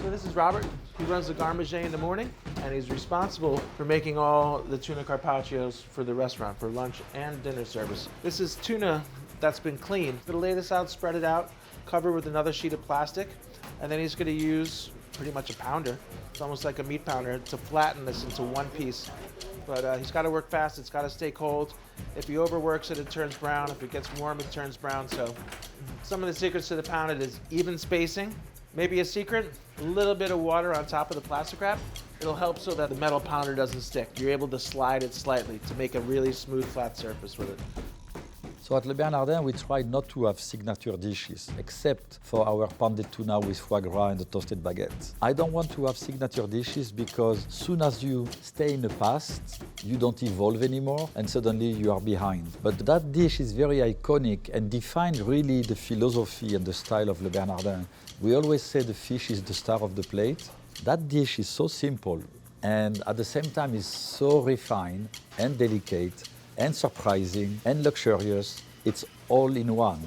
So this is Robert. He runs the Garde Manger in the morning, and he's responsible for making all the tuna carpaccios for the restaurant, for lunch and dinner service. This is tuna that's been cleaned. He's gonna lay this out, spread it out, cover with another sheet of plastic, and then he's gonna use pretty much a pounder. It's almost like a meat pounder to flatten this into one piece. But he's gotta work fast, it's gotta stay cold. If he overworks it, it turns brown. If it gets warm, it turns brown. So some of the secrets to the pounded is even spacing. Maybe a secret, a little bit of water on top of the plastic wrap. It'll help so that the metal pounder doesn't stick. You're able to slide it slightly to make a really smooth, flat surface with it. So at Le Bernardin, we try not to have signature dishes, except for our pounded tuna with foie gras and the toasted baguette. I don't want to have signature dishes because soon as you stay in the past, you don't evolve anymore, and suddenly you are behind. But that dish is very iconic and defines really the philosophy and the style of Le Bernardin. We always say the fish is the star of the plate. That dish is so simple, and at the same time is so refined and delicate and surprising and luxurious. It's all in one,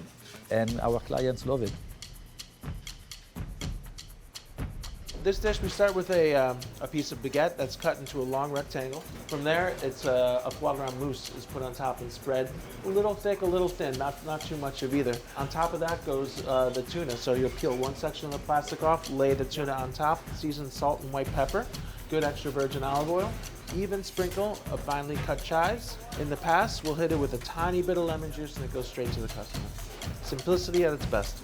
and our clients love it. This dish, we start with a piece of baguette that's cut into a long rectangle. From there, it's a foie gras mousse is put on top and spread. A little thick, a little thin, not too much of either. On top of that goes the tuna. So you'll peel one section of the plastic off, lay the tuna on top, season salt and white pepper, good extra virgin olive oil, even sprinkle of finely cut chives. In the past, we'll hit it with a tiny bit of lemon juice and it goes straight to the customer. Simplicity at its best.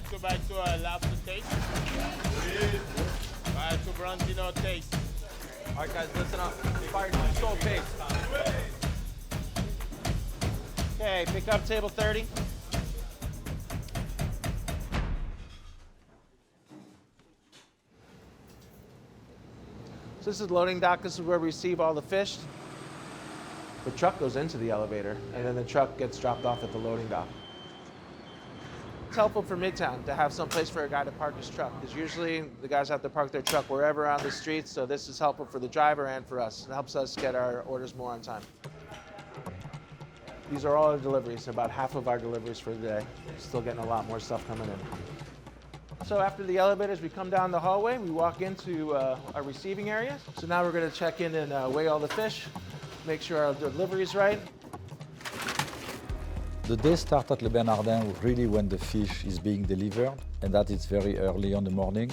Two by two lobster taste. Two Bernardin taste. All right, guys, listen up. Fire two soul pace. Okay, pick up table 30. So this is loading dock. This is where we receive all the fish. The truck goes into the elevator, and then the truck gets dropped off at the loading dock. It's helpful for Midtown to have some place for a guy to park his truck, because usually the guys have to park their truck wherever on the streets, so this is helpful for the driver and for us. It helps us get our orders more on time. These are all our deliveries, about half of our deliveries for the day. Still getting a lot more stuff coming in. So after the elevators, we come down the hallway, we walk into our receiving area. So now we're gonna check in and weigh all the fish, make sure our delivery is right. The day starts at Le Bernardin really when the fish is being delivered, and that is very early in the morning.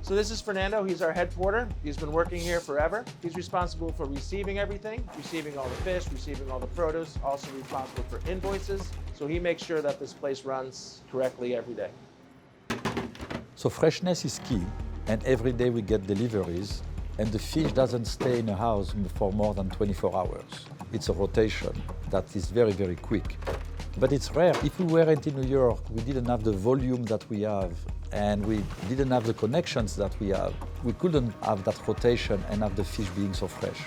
So this is Fernando, he's our head porter. He's been working here forever. He's responsible for receiving everything, receiving all the fish, receiving all the produce, also responsible for invoices. So he makes sure that this place runs correctly every day. So freshness is key, and every day we get deliveries, and the fish doesn't stay in a house for more than 24 hours. It's a rotation that is very, very quick. But it's rare. If we weren't in New York, we didn't have the volume that we have, and we didn't have the connections that we have. We couldn't have that rotation and have the fish being so fresh.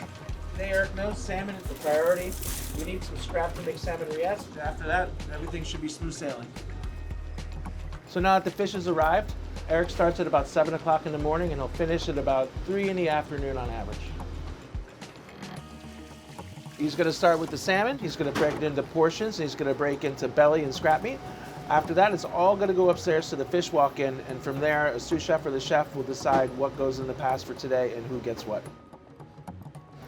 Hey Eric, no salmon is the priority. We need some scrap to make salmon rillettes. After that, everything should be smooth sailing. So now that the fish has arrived, Eric starts at about 7 o'clock in the morning and he'll finish at about 3 in the afternoon on average. He's going to start with the salmon. He's going to break it into portions. And he's going to break into belly and scrap meat. After that, it's all going to go upstairs to the fish walk-in, and from there, a sous chef or the chef will decide what goes in the pass for today and who gets what.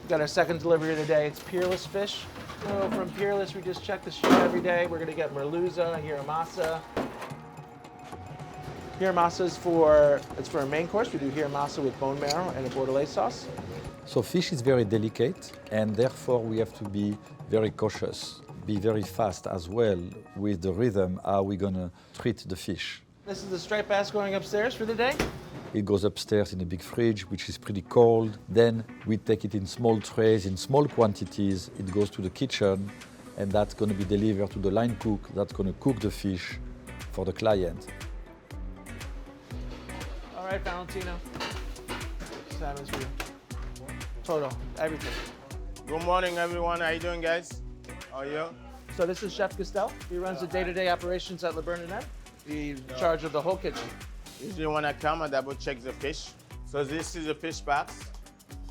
We've got our second delivery of the day. It's peerless fish. So from peerless, we just check the chute every day. We're going to get merluza, hiramasa. Hiramasa is for a main course. We do hiramasa with bone marrow and a bordelaise sauce. So fish is very delicate, and therefore we have to be very cautious, be very fast as well with the rhythm how we're gonna treat the fish. This is the striped bass going upstairs for the day. It goes upstairs in a big fridge, which is pretty cold. Then we take it in small trays, in small quantities. It goes to the kitchen, and that's gonna be delivered to the line cook that's gonna cook the fish for the client. All right, Valentino. Salmon's for you. Total, everything. Good morning, everyone. How you doing, guys? How are you? So this is Chef Castell. He runs the day-to-day operations at Le Bernardin. He's in charge of the whole kitchen. Usually when I come, I double check the fish. So this is a fish box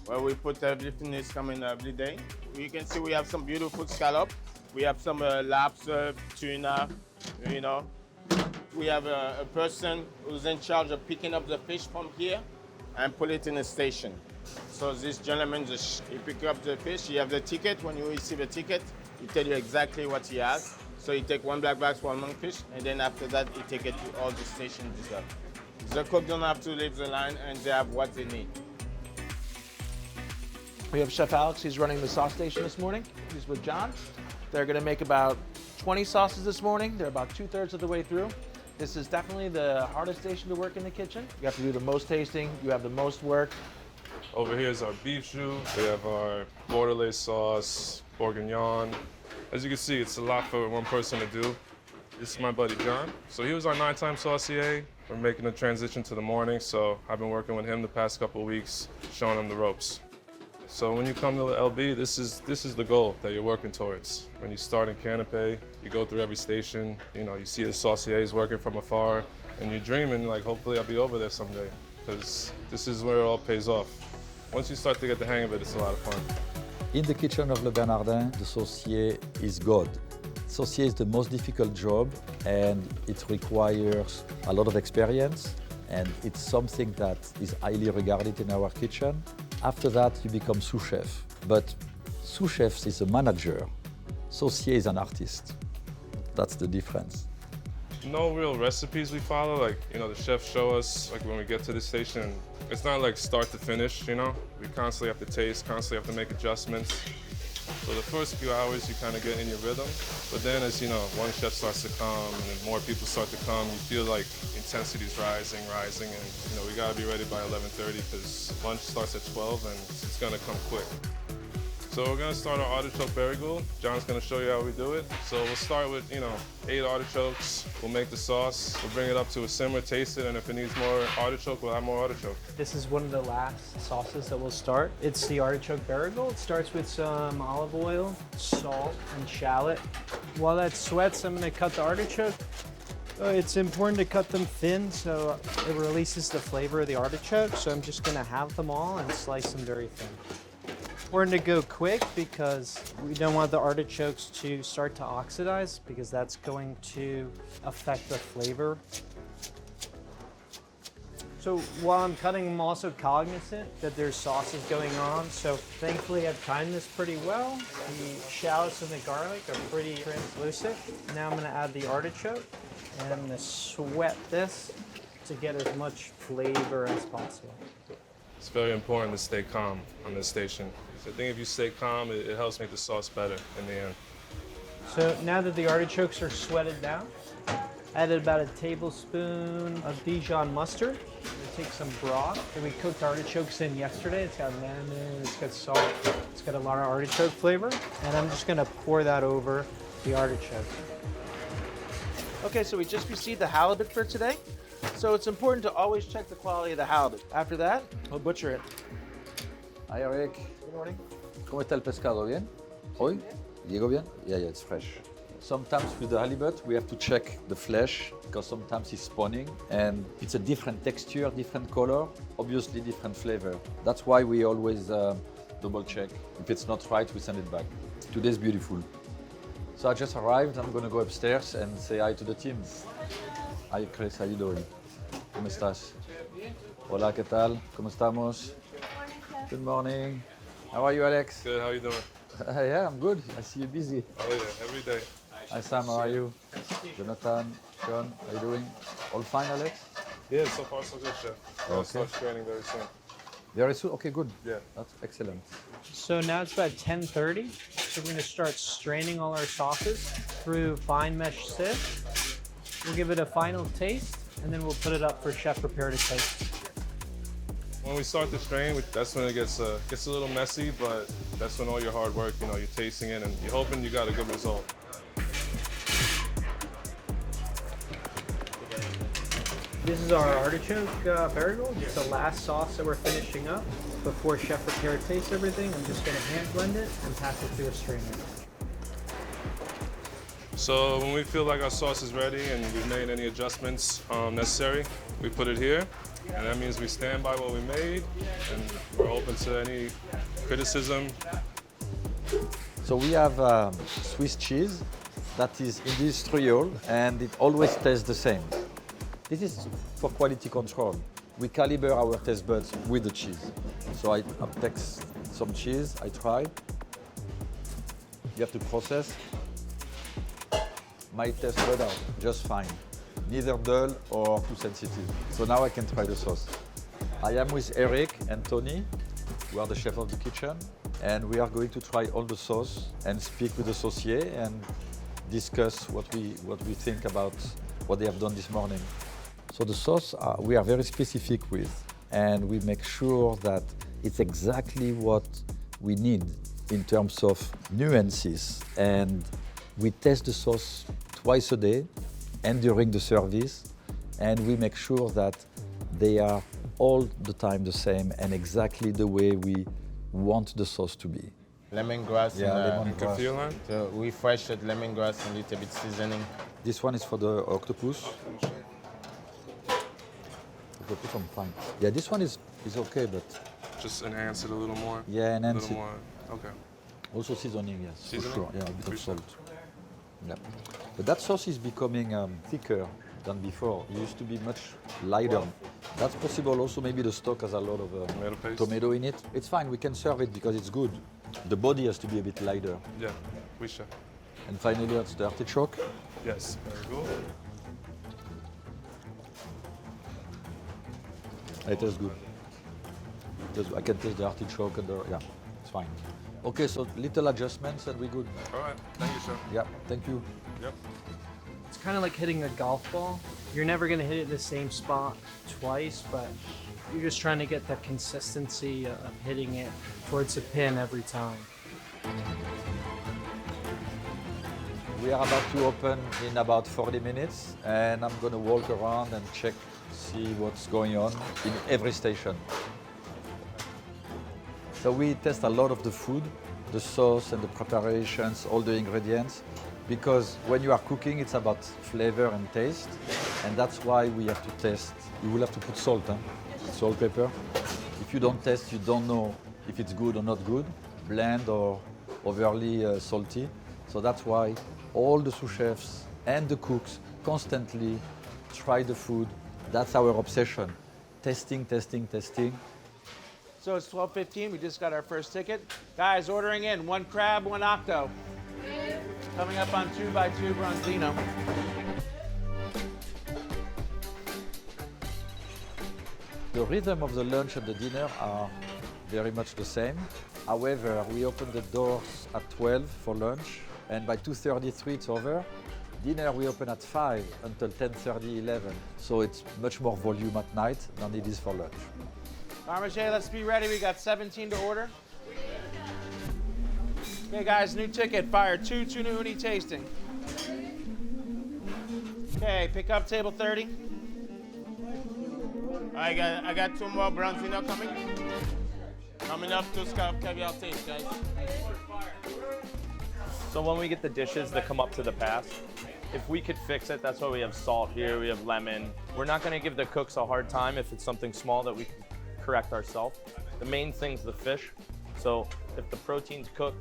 where we put everything is coming every day. You can see we have some beautiful scallop. We have some lobster, tuna, you know. We have a person who's in charge of picking up the fish from here and put it in a station. So this gentleman, he pick up the fish, you have the ticket. When you receive a ticket, he tell you exactly what he has. So he take one black bass, one monkfish, and then after that, he take it to all the stations. The cook don't have to leave the line, and they have what they need. We have Chef Alex, he's running the sauce station this morning. He's with John. They're gonna make about 20 sauces this morning. They're about 2/3 of the way through. This is definitely the hardest station to work in the kitchen. You have to do the most tasting, you have the most work. Over here is our beef jus. We have our bordelais sauce, bourguignon. As you can see, it's a lot for one person to do. This is my buddy John. So he was our 9-time saucier. We're making the transition to the morning, so I've been working with him the past couple of weeks, showing him the ropes. So when you come to the LB, this is the goal that you're working towards. When you start in Canapé, you go through every station, you know, you see the sauciers working from afar, and you're dreaming, like, hopefully I'll be over there someday, because this is where it all pays off. Once you start to get the hang of it, it's a lot of fun. In the kitchen of Le Bernardin, the saucier is God. Saucier is the most difficult job, and it requires a lot of experience, and it's something that is highly regarded in our kitchen. After that, you become sous chef. But sous chef is a manager. Saucier is an artist. That's the difference. No real recipes we follow. Like, you know, the chefs show us, like, when we get to the station, it's not like start to finish, you know? We constantly have to taste, constantly have to make adjustments. So the first few hours, you kind of get in your rhythm. But then as, you know, one chef starts to come and then more people start to come, you feel like intensity's rising, and, you know, we got to be ready by 11:30 because lunch starts at 12 and it's going to come quick. So we're going to start our artichoke barigoule. John's going to show you how we do it. So we'll start with, you know, 8 artichokes. We'll make the sauce. We'll bring it up to a simmer, taste it, and if it needs more artichoke, we'll have more artichoke. This is one of the last sauces that we'll start. It's the artichoke barigoule. It starts with some olive oil, salt, and shallot. While that sweats, I'm going to cut the artichoke. It's important to cut them thin so it releases the flavor of the artichoke. So I'm just going to halve them all and slice them very thin. Important to go quick because we don't want the artichokes to start to oxidize because that's going to affect the flavor. So while I'm cutting, I'm also cognizant that there's sauces going on. So thankfully I've timed this pretty well. The shallots and the garlic are pretty translucent. Now I'm going to add the artichoke and I'm going to sweat this to get as much flavor as possible. It's very important to stay calm on this station. I think if you stay calm, it helps make the sauce better in the end. So now that the artichokes are sweated down, I added about a tablespoon of Dijon mustard. Take some broth that we cooked artichokes in yesterday. It's got lemon, it's got salt, it's got a lot of artichoke flavor. And I'm just gonna pour that over the artichoke. Okay, so we just received the halibut for today. So it's important to always check the quality of the halibut. After that, we'll butcher it. Hi, Eric. Good morning. ¿Cómo está el pescado? ¿Bien? ¿Hoy? ¿Llegó bien? Yeah, it's fresh. Sometimes with the halibut, we have to check the flesh because sometimes it's spawning and it's a different texture, different color, obviously different flavor. That's why we always double check. If it's not right, we send it back. Today's beautiful. So I just arrived. I'm going to go upstairs and say hi to the team. Hi, Chris. How you doing? ¿Cómo estás? Hola, ¿qué tal? ¿Cómo estamos? Good morning. How are you, Alex? Good, how you doing? Yeah, I'm good. I see you busy. Oh yeah, every day. Hi, Sam. How are you? Jonathan, John, how you doing? All fine, Alex? Yeah, so far so good, chef. I'll Okay. start training very soon. Very soon? Okay, good. Yeah. That's excellent. So now it's about 10:30. So we're gonna start straining all our sauces through fine mesh sieve. We'll give it a final taste and then we'll put it up for Chef Ripert to taste. When we start to strain, that's when it gets a little messy, but that's when all your hard work, you know, you're tasting it and you're hoping you got a good result. This is our artichoke barigoule. It's the last sauce that we're finishing up. Before Chef Ripert tastes everything, I'm just gonna hand blend it and pass it through a strainer. So when we feel like our sauce is ready and we've made any adjustments necessary, we put it here. And that means we stand by what we made and we're open to any criticism. So we have Swiss cheese that is industrial and it always tastes the same. This is for quality control. We calibrate our taste buds with the cheese. So I take some cheese, I try. You have to process. My taste buds are just fine. Neither dull or too sensitive. So now I can try the sauce. I am with Eric and Tony, who are the chef of the kitchen, and we are going to try all the sauce and speak with the saucier and discuss what we think about what they have done this morning. So the sauce we are very specific with, and we make sure that it's exactly what we need in terms of nuances. And we test the sauce twice a day and during the service, and we make sure that they are all the time the same and exactly the way we want the sauce to be. Lemongrass Yeah, and Kaffir lime? the refreshed lemongrass and a little bit seasoning. This one is for the octopus. Octopus, I'm fine. Yeah, this one is okay, but Just enhance it a little more? yeah, enhance A little it. more, okay. Also seasoning, yes, Seasoning? for sure. Yeah, a bit of Appreciate salt. Yeah. But that sauce is becoming thicker than before. It used to be much lighter. That's possible also, maybe the stock has a lot of Tomato paste? tomato in it. It's fine, we can serve it because it's good. The body has to be a bit lighter. Yeah, we should. And finally, that's the artichoke. Yes, very good. It tastes good. I can taste the artichoke and yeah, it's fine. Okay, so little adjustments and we're good. All right, thank you, chef. Yeah, thank you. Yep. It's kind of like hitting a golf ball. You're never going to hit it in the same spot twice, but you're just trying to get the consistency of hitting it towards the pin every time. We are about to open in about 40 minutes and I'm going to walk around and check, see what's going on in every station. So we test a lot of the food, the sauce and the preparations, all the ingredients, because when you are cooking, it's about flavor and taste, and that's why we have to test. You will have to put salt, salt, pepper. If you don't test, you don't know if it's good or not good, bland or overly salty. So that's why all the sous chefs and the cooks constantly try the food. That's our obsession. Testing, testing, testing. So it's 12:15. We just got our first ticket. Guys, ordering in 1 crab, 1 octo. Coming up on 2x2 Bronzino. The rhythm of the lunch and the dinner are very much the same. However, we open the doors at 12 for lunch, and by 2:33 it's over. Dinner we open at 5 until 10:30, 11. So it's much more volume at night than it is for lunch. Parmesan, let's be ready. We got 17 to order. Okay, guys, new ticket. Fire 2 tuna uni tasting. Okay, pick up table 30. I got 2 more Bronzino coming. Coming up, 2 scallop caviar taste, guys. So when we get the dishes that come up to the pass, if we could fix it, that's why we have salt here, we have lemon. We're not gonna give the cooks a hard time if it's something small that we can correct ourselves. The main thing's the fish. So if the protein's cooked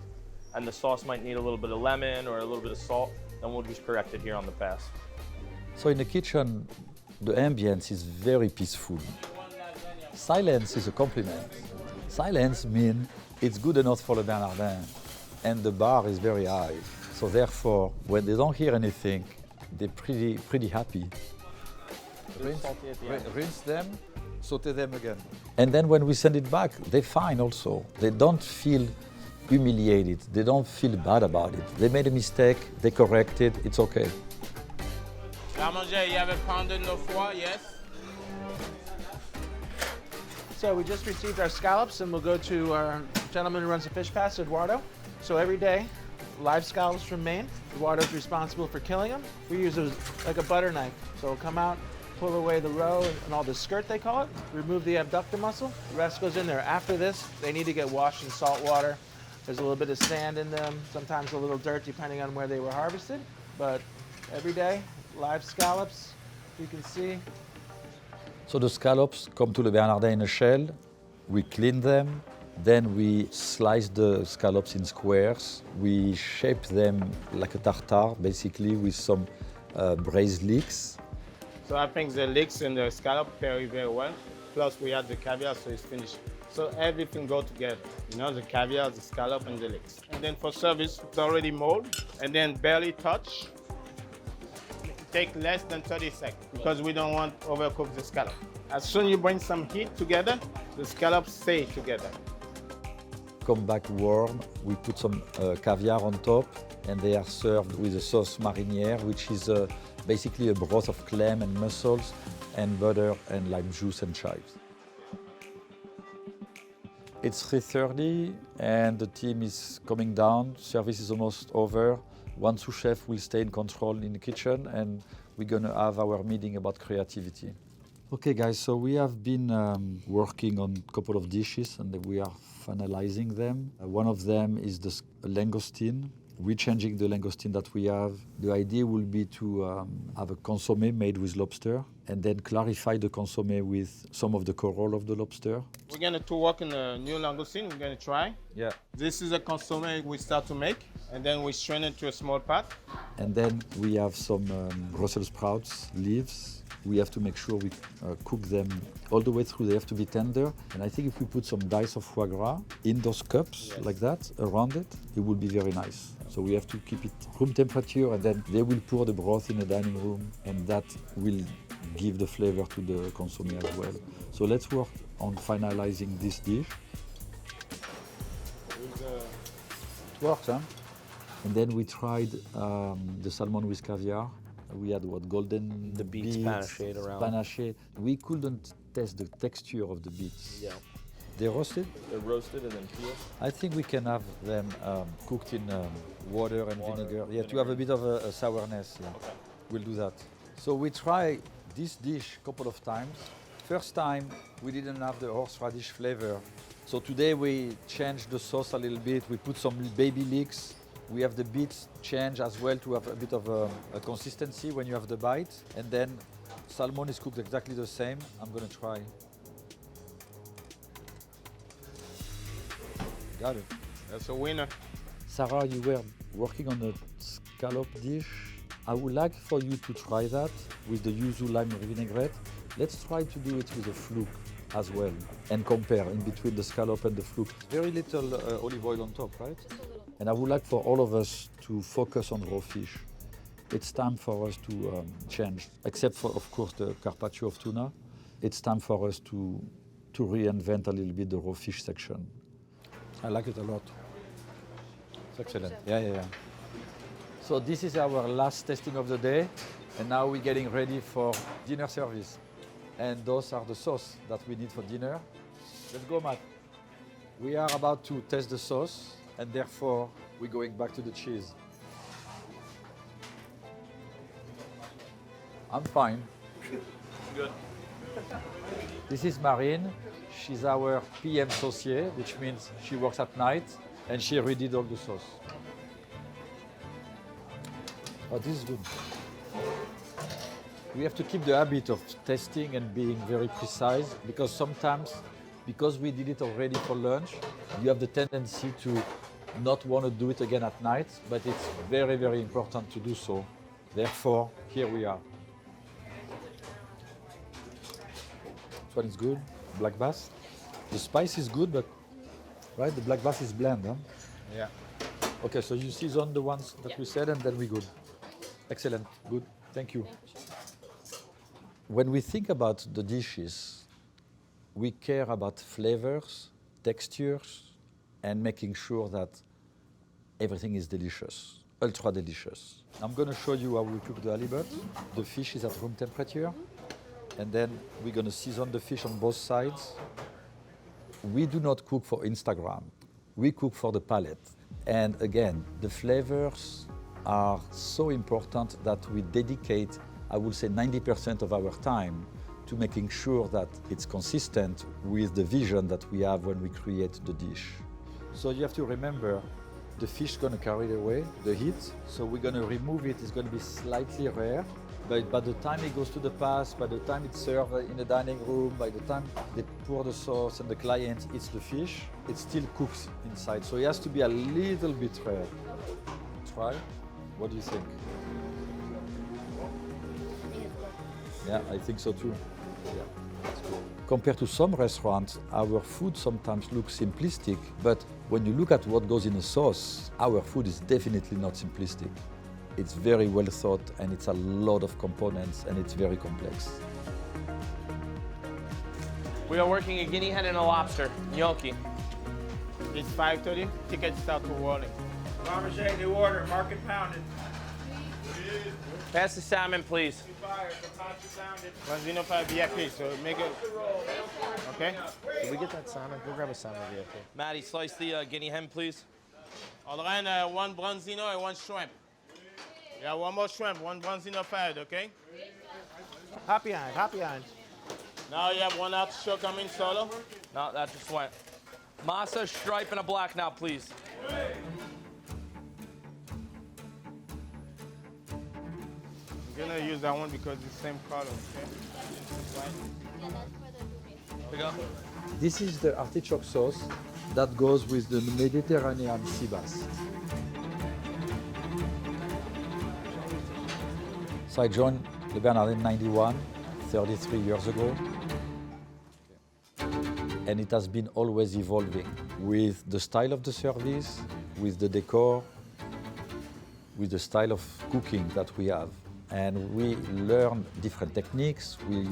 and the sauce might need a little bit of lemon or a little bit of salt, then we'll just correct it here on the pass. So in the kitchen, the ambience is very peaceful. Silence is a compliment. Silence means it's good enough for the Bernardin, and the bar is very high. So therefore, when they don't hear anything, they're pretty happy. Rinse them, saute them again. And then when we send it back, they're fine also. They don't feel humiliated. They don't feel bad about it. They made a mistake, they correct it, it's okay. La manger, you have a pounded no foie, yes? So we just received our scallops, and we'll go to our gentleman who runs the fish pass, Eduardo. So every day, live scallops from Maine. Eduardo's responsible for killing them. We use it like a butter knife. So we'll come out, pull away the roe and all the skirt, they call it, remove the abductor muscle. The rest goes in there. After this, they need to get washed in salt water. There's a little bit of sand in them, sometimes a little dirt depending on where they were harvested. But every day, live scallops, you can see. So the scallops come to the Bernardin in a shell, we clean them, Then we slice the scallops in squares. We shape them like a tartare, basically, with some braised leeks. So I think the leeks and the scallop pair very well. Plus we add the caviar, so it's finished. So everything go together. You know, the caviar, the scallop, and the leeks. And then for service, it's already mold, and then barely touch. Take less than 30 seconds because we don't want to overcook the scallop. As soon as you bring some heat together, the scallops stay together. Come back warm, we put some caviar on top, and they are served with a sauce marinière, which is basically a broth of clam and mussels and butter and lime juice and chives. It's 3:30 and the team is coming down. Service is almost over. One sous chef will stay in control in the kitchen and we're gonna have our meeting about creativity. Okay guys, so we have been working on a couple of dishes and we are finalizing them. One of them is the langoustine. We're changing the langoustine that we have. The idea will be to have a consommé made with lobster and then clarify the consommé with some of the coral of the lobster. We're going to work on a new langoustine. We're going to try. Yeah. This is a consommé we start to make, and then we strain it to a small pot. And then we have some Brussels sprouts, leaves. We have to make sure we cook them all the way through. They have to be tender. And I think if we put some dice of foie gras in those cups like that, around it, it will be very nice. So we have to keep it room temperature and then they will pour the broth in the dining room and that will give the flavor to the consommé as well. So let's work on finalizing this dish. It works, huh? And then we tried the salmon with caviar. We had what, golden The beets panachéed around. Panaché. We couldn't test the texture of the beets. Yeah. They're roasted? They're roasted and then peeled. I think we can have them cooked in water and vinegar. Yeah, to have a bit of a sourness. Yeah. Okay. We'll do that. So we try this dish a couple of times. First time, we didn't have the horseradish flavor. So today we changed the sauce a little bit. We put some baby leeks. We have the beets change as well to have a bit of a consistency when you have the bite. And then salmon is cooked exactly the same. I'm gonna try. Got it. That's a winner. Sarah, you were working on a scallop dish. I would like for you to try that with the yuzu lime vinaigrette. Let's try to do it with a fluke as well and compare in between the scallop and the fluke. Very little olive oil on top, right? And I would like for all of us to focus on raw fish. It's time for us to change, except for, of course, the carpaccio of tuna. It's time for us to reinvent a little bit the raw fish section. I like it a lot. It's excellent. Yeah. So this is our last tasting of the day, and now we're getting ready for dinner service. And those are the sauce that we need for dinner. Let's go, Matt. We are about to test the sauce, and therefore we're going back to the cheese. I'm fine. Good. This is Marine. She's our PM saucier, which means she works at night, and she redid all the sauce. Oh, this is good. We have to keep the habit of testing and being very precise, because sometimes, because we did it already for lunch, you have the tendency to not want to do it again at night, but it's very, very important to do so. Therefore, here we are. This one is good, black bass. The spice is good, but right, the black bass is bland, huh? Yeah. Okay, so you season the ones that we said and then we good. Excellent, good, thank you. When we think about the dishes, we care about flavors, textures, and making sure that everything is delicious, ultra delicious. I'm gonna show you how we cook the halibut. The fish is at room temperature, and then we're gonna season the fish on both sides. We do not cook for Instagram, we cook for the palate. And again, the flavors are so important that we dedicate, I would say, 90% of our time to making sure that it's consistent with the vision that we have when we create the dish. So you have to remember, the fish is gonna carry away the heat, so we're gonna remove it. It's gonna be slightly rare, But by the time it goes to the pass, by the time it's served in the dining room, by the time they pour the sauce and the client eats the fish, it still cooks inside. So it has to be a little bit rare. Try. What do you think? Yeah, I think so too. Yeah, that's cool. Compared to some restaurants, our food sometimes looks simplistic, but when you look at what goes in a sauce, our food is definitely not simplistic. It's very well thought and it's a lot of components and it's very complex. We are working a guinea hen and a lobster, gnocchi. It's 5:30. Tickets start to rolling. Parmesan, new order, market pounded. Pass the salmon, please. Bronzino 5 VIP, so make it. Okay? Did we get that salmon? Go grab a salmon VIP. Maddie, slice the guinea hen, please. Aldrin, one bronzino and one shrimp. Yeah, one more shrimp, one bronzino 5, okay? Happy behind, happy behind. Now you have one artichoke coming solo. No, that just went. Masa, stripe, and a black now, please. I'm gonna use that one because it's the same color, okay? Here we go. This is the artichoke sauce that goes with the Mediterranean sea bass. So I joined the Bernardin in '91, 33 years ago. And it has been always evolving with the style of the service, with the decor, with the style of cooking that we have. And we learn different techniques, we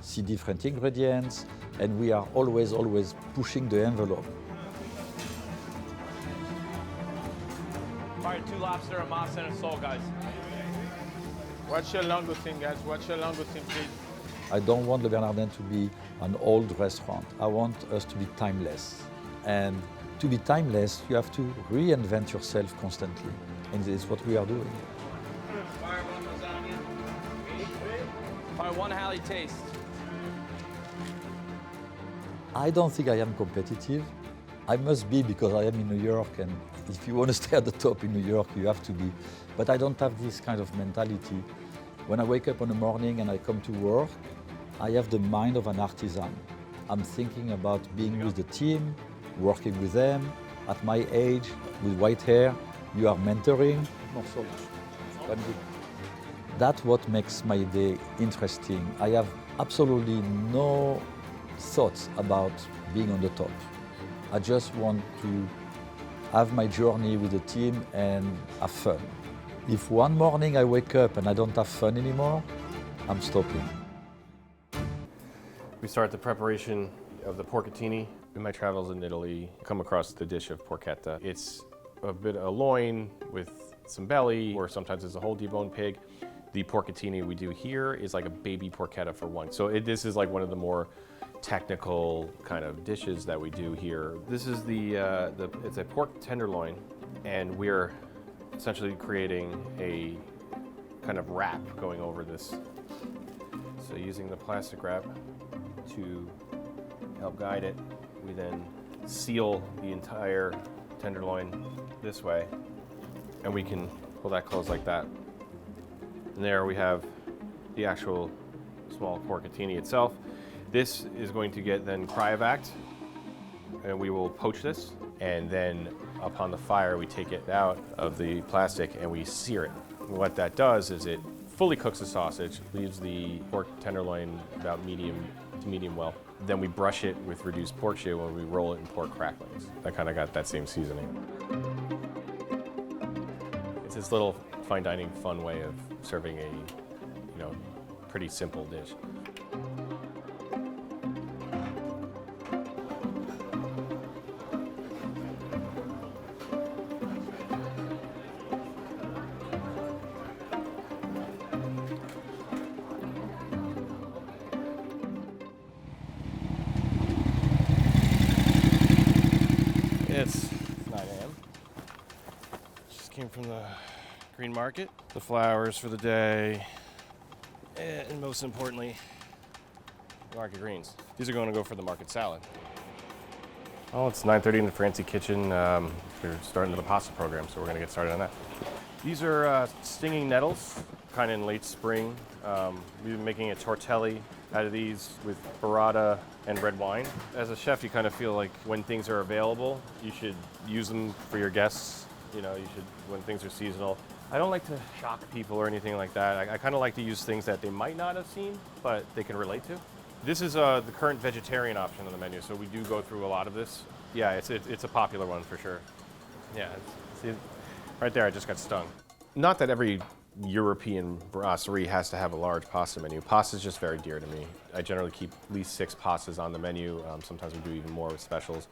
see different ingredients, and we are always pushing the envelope. All right, 2 lobster, a masa, and a sole, guys. What's your langoustine, guys? What's your langoustine, please? I don't want the Bernardin to be an old restaurant. I want us to be timeless. And to be timeless, you have to reinvent yourself constantly. And this is what we are doing. All right, 1 Halley taste. I don't think I am competitive. I must be because I am in New York, and if you want to stay at the top in New York, you have to be. But I don't have this kind of mentality. When I wake up in the morning and I come to work, I have the mind of an artisan. I'm thinking about being with the team, working with them. At my age, with white hair, you are mentoring. Not so much. That's what makes my day interesting. I have absolutely no thoughts about being on the top. I just want to have my journey with the team and have fun. If one morning I wake up and I don't have fun anymore, I'm stopping. We start the preparation of the porcatini. In my travels in Italy, I come across the dish of porchetta. It's a bit of loin with some belly, or sometimes it's a whole deboned pig. The porcatini we do here is like a baby porchetta for one. So this is like one of the more technical kind of dishes that we do here. This is it's a pork tenderloin, and we're essentially creating a kind of wrap going over this. So using the plastic wrap to help guide it, we then seal the entire tenderloin this way, and we can pull that closed like that. And there we have the actual small porcatini itself. This is going to get then cryovac, and we will poach this, and then upon the fire we take it out of the plastic and we sear it. And what that does is it fully cooks the sausage, leaves the pork tenderloin about medium to medium well. Then we brush it with reduced pork jus when we roll it in pork cracklings. That kind of got that same seasoning. It's this little fine dining fun way of serving a, pretty simple dish. It's 9 a.m. Just came from the green market. The flowers for the day, and most importantly, market greens. These are going to go for the market salad. Oh, it's 9:30 in the Francie kitchen. We're starting the pasta program, so we're going to get started on that. These are stinging nettles, kind of in late spring. We've been making a tortelli out of these with burrata and red wine. As a chef, you kind of feel like when things are available, you should use them for your guests. You know, you should, when things are seasonal. I don't like to shock people or anything like that. I kind of like to use things that they might not have seen, but they can relate to. This is the current vegetarian option on the menu, so we do go through a lot of this. Yeah, it's a popular one for sure. Yeah, see, right there I just got stung. Not that every European brasserie has to have a large pasta menu. Pasta is just very dear to me. I generally keep at least 6 pastas on the menu. Sometimes we do even more with specials.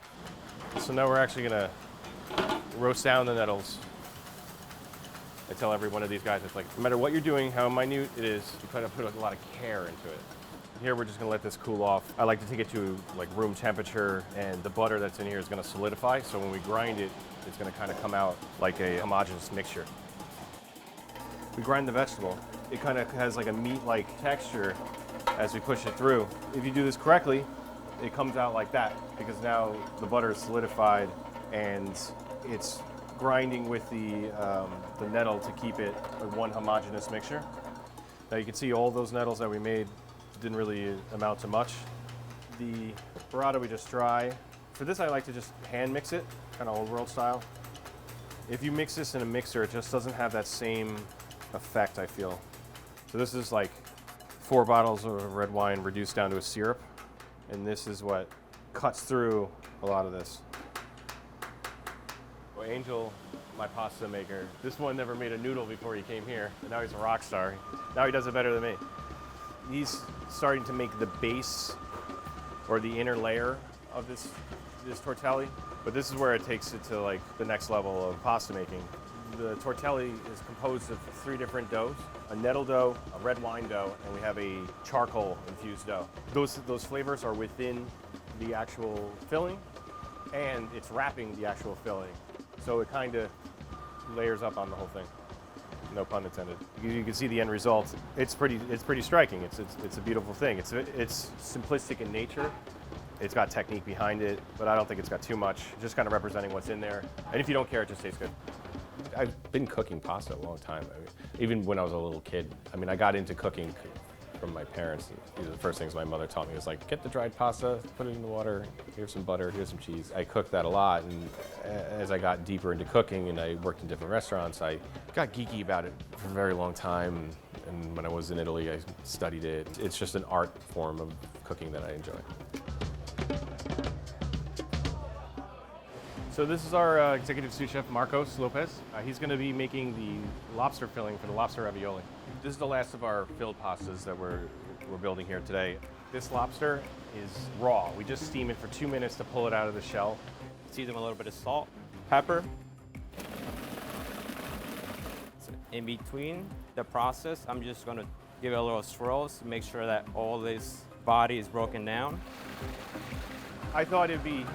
So now we're actually gonna roast down the nettles. I tell every one of these guys, it's like, no matter what you're doing, how minute it is, you try to put a lot of care into it. Here we're just gonna let this cool off. I like to take it to like room temperature, and the butter that's in here is gonna solidify, so when we grind it, it's gonna kind of come out like a homogeneous mixture. We grind the vegetable. It kind of has like a meat-like texture as we push it through. If you do this correctly, it comes out like that, because now the butter is solidified and it's grinding with the nettle to keep it one homogeneous mixture. Now you can see all those nettles that we made didn't really amount to much. The burrata we just dry. For this I like to just hand mix it, kind of old world style. If you mix this in a mixer, it just doesn't have that same effect, I feel. So this is like 4 bottles of red wine reduced down to a syrup, and this is what cuts through a lot of this. Well, Angel, my pasta maker, this one never made a noodle before he came here, and now he's a rock star. Now he does it better than me. He's starting to make the base or the inner layer of this tortelli, but this is where it takes it to like the next level of pasta making. The tortelli is composed of 3 different doughs: a nettle dough, a red wine dough, and we have a charcoal infused dough. Those flavors are within the actual filling, and it's wrapping the actual filling. So it kind of layers up on the whole thing. No pun intended. You can see the end result. It's pretty striking. It's a beautiful thing. It's simplistic in nature. It's got technique behind it, but I don't think it's got too much. Just kind of representing what's in there. And if you don't care, it just tastes good. I've been cooking pasta a long time. I mean, even when I was a little kid. I mean, I got into cooking from my parents. These are the first things my mother taught me was like, get the dried pasta, put it in the water, here's some butter, here's some cheese. I cooked that a lot, and as I got deeper into cooking and I worked in different restaurants, I got geeky about it for a very long time. And when I was in Italy, I studied it. It's just an art form of cooking that I enjoy. So this is our executive sous chef, Marcos Lopez. He's going to be making the lobster filling for the lobster ravioli. This is the last of our filled pastas that we're building here today. This lobster is raw. We just steam it for 2 minutes to pull it out of the shell. Season with a little bit of salt, pepper. In between the process, I'm just gonna give it a little swirls to make sure that all this body is broken down. I thought it'd be,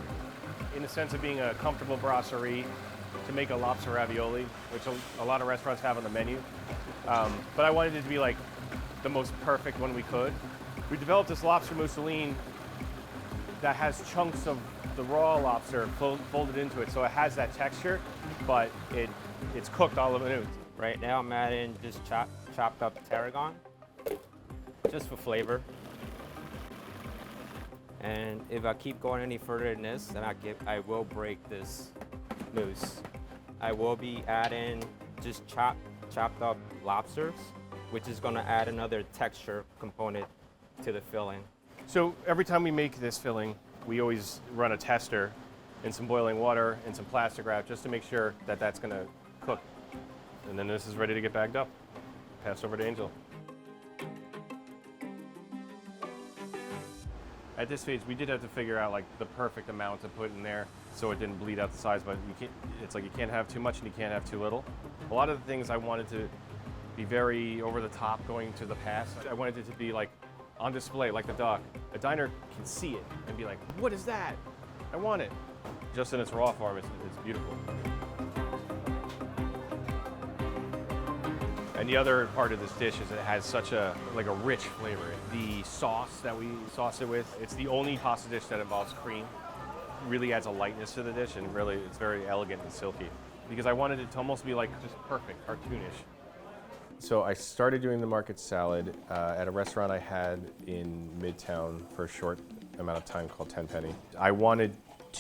in the sense of being a comfortable brasserie, to make a lobster ravioli, which a lot of restaurants have on the menu. But I wanted it to be like the most perfect one we could. We developed this lobster mousseline that has chunks of the raw lobster folded into it, so it has that texture, but it's cooked all of it. Right now I'm adding just chopped up tarragon, just for flavor. And if I keep going any further in this, then I will break this mousse. I will be adding just chopped up lobsters, which is gonna add another texture component to the filling. So every time we make this filling, we always run a tester in some boiling water and some plastic wrap just to make sure that that's gonna cook. And then this is ready to get bagged up. Pass over to Angel. At this stage, we did have to figure out like the perfect amount to put in there so it didn't bleed out the sides, but it's like you can't have too much and you can't have too little. A lot of the things I wanted to be very over the top going to the past. I wanted it to be like on display, like the duck. A diner can see it and be like, what is that? I want it. Just in its raw form, it's beautiful. And the other part of this dish is it has such a rich flavor. The sauce that we sauce it with, it's the only pasta dish that involves cream. Really adds a lightness to the dish, and really it's very elegant and silky. because I wanted it to almost be like just perfect, cartoonish. So I started doing the market salad at a restaurant I had in Midtown for a short amount of time called Tenpenny. I wanted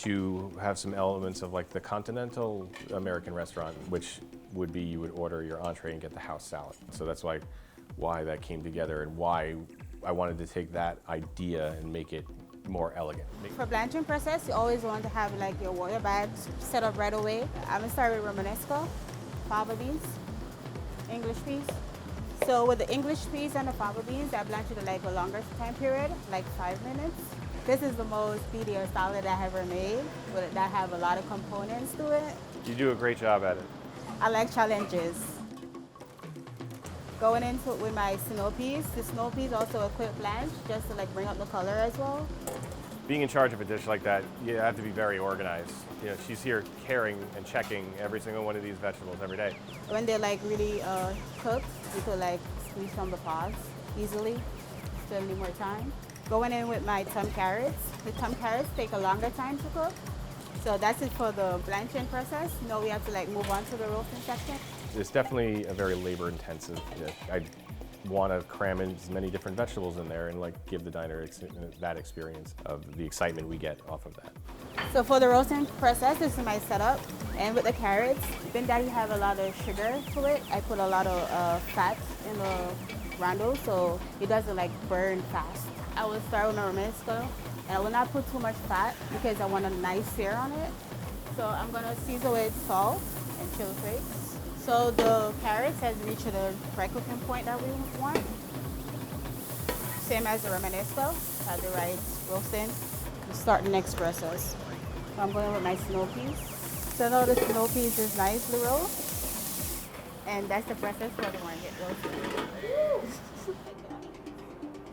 to have some elements of like the continental American restaurant, which would be you would order your entree and get the house salad. So that's why that came together and why I wanted to take that idea and make it more elegant. For blanching process, you always want to have like your water bags set up right away. I'm gonna start with Romanesco, fava beans, English peas. So with the English peas and the fava beans, I blanch it at like a longer time period, like 5 minutes. This is the most speedier salad I ever made, that have a lot of components to it. You do a great job at it. I like challenges. Going into it with my snow peas. The snow peas also a quick blanch, just to like bring up the color as well. Being in charge of a dish like that, you have to be very organized. You know, she's here caring and checking every single one of these vegetables every day. When they're like really cooked, you could like squeeze from the pods easily, still need more time. Going in with my tom carrots. The tom carrots take a longer time to cook. So that's it for the blanching process. Now we have to like move on to the roasting section. It's definitely a very labor-intensive dish. I want to cram in as many different vegetables in there and like give the diner that experience of the excitement we get off of that. So for the roasting process, this is my setup. And with the carrots, being that you have a lot of sugar to it, I put a lot of fat in the rondo so it doesn't like burn fast. I will start with the Romanesco, and I will not put too much fat because I want a nice sear on it. So I'm gonna season with salt and chili flakes. So the carrots has reached the dry cooking point that we want. Same as the Romanesco, have the rice roasting. We'll start the next process. So I'm going with my snow peas. So now the snow peas is nicely roasted. And that's the process where they want to get roasted.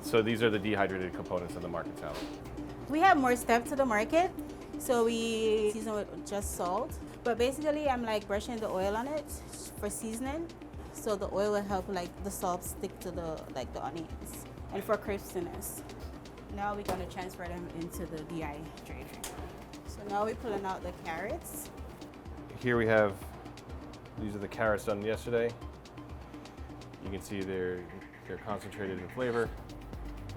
So these are the dehydrated components of the market salad. We have more steps to the market. So we season with just salt. But basically I'm like brushing the oil on it for seasoning. So the oil will help like the salt stick to the onions and for crispiness. Now we're gonna transfer them into the dehydrator. So now we're pulling out the carrots. Here we have, these are the carrots done yesterday. You can see they're concentrated in flavor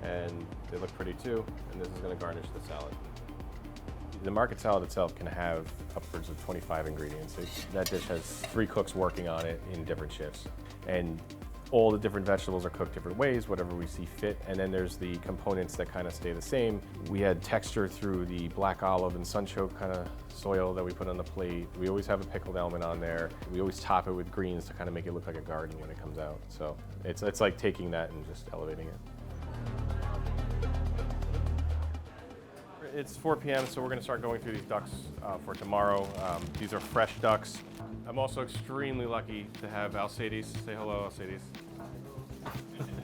and they look pretty too. And this is gonna garnish the salad. The market salad itself can have upwards of 25 ingredients. That dish has 3 cooks working on it in different shifts. And all the different vegetables are cooked different ways, whatever we see fit. And then there's the components that kind of stay the same. We had texture through the black olive and sunchoke kind of soil that we put on the plate. We always have a pickled element on there. We always top it with greens to kind of make it look like a garden when it comes out. So it's like taking that and just elevating it. It's 4 p.m., so we're going to start going through these ducks for tomorrow. These are fresh ducks. I'm also extremely lucky to have Alcides. Say hello, Alcides.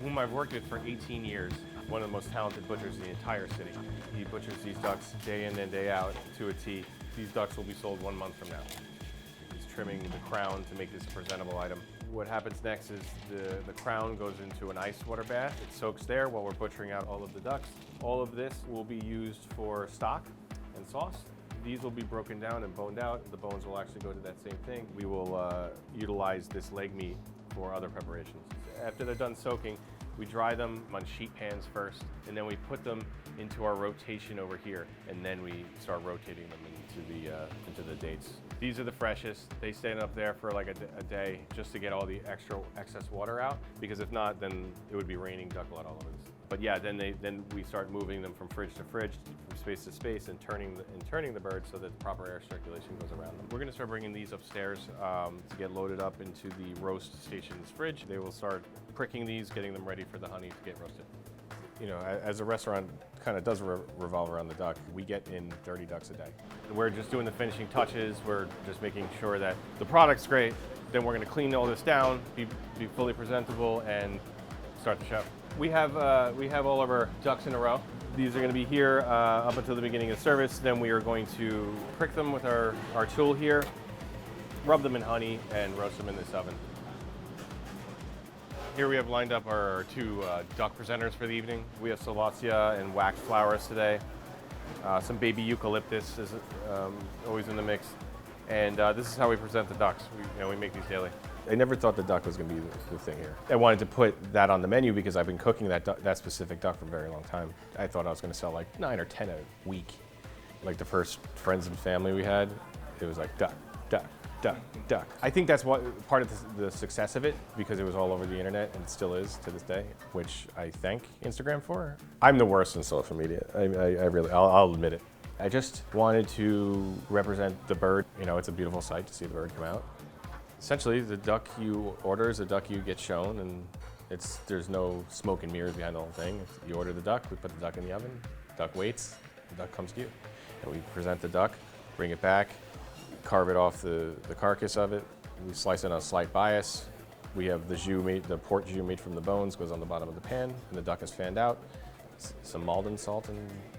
Whom I've worked with for 18 years. One of the most talented butchers in the entire city. He butchers these ducks day in and day out to a T. These ducks will be sold 1 month from now. He's trimming the crown to make this a presentable item. What happens next is the crown goes into an ice water bath. It soaks there while we're butchering out all of the ducks. All of this will be used for stock and sauce. These will be broken down and boned out. The bones will actually go to that same thing. We will utilize this leg meat for other preparations. After they're done soaking, we dry them on sheet pans first, and then we put them into our rotation over here, and then we start rotating them into the dates. These are the freshest. They stand up there for like a day just to get all the excess water out, because if not, then it would be raining duck blood all over this. But yeah, then we start moving them from fridge to fridge, from space to space, and turning the birds so that the proper air circulation goes around them. We're going to start bringing these upstairs to get loaded up into the roast station's fridge. They will start pricking these, getting them ready for the honey to get roasted. You know, as a restaurant kind of does revolve around the duck, we get in 30 ducks a day. We're just doing the finishing touches. We're just making sure that the product's great. Then we're going to clean all this down, be fully presentable, and start the show. We have all of our ducks in a row. These are going to be here up until the beginning of service. Then we are going to prick them with our tool here, rub them in honey, and roast them in this oven. Here we have lined up our 2 duck presenters for the evening. We have Salacia and waxed flowers today. Some baby eucalyptus is always in the mix. And this is how we present the ducks. We make these daily. I never thought the duck was going to be the thing here. I wanted to put that on the menu because I've been cooking that specific duck for a very long time. I thought I was going to sell like 9 or 10 a week. Like the first friends and family we had, it was like duck, duck, duck, duck. I think that's part of the success of it, because it was all over the internet, and it still is to this day, which I thank Instagram for. I'm the worst in social media. I'll admit it. I just wanted to represent the bird. It's a beautiful sight to see the bird come out. Essentially, the duck you order is the duck you get shown, and there's no smoke and mirrors behind the whole thing. You order the duck, we put the duck in the oven, duck waits, the duck comes to you. And we present the duck, bring it back, carve it off the carcass of it. We slice it on a slight bias. We have the pork jus made from the bones goes on the bottom of the pan, and the duck is fanned out. Some Maldon salt,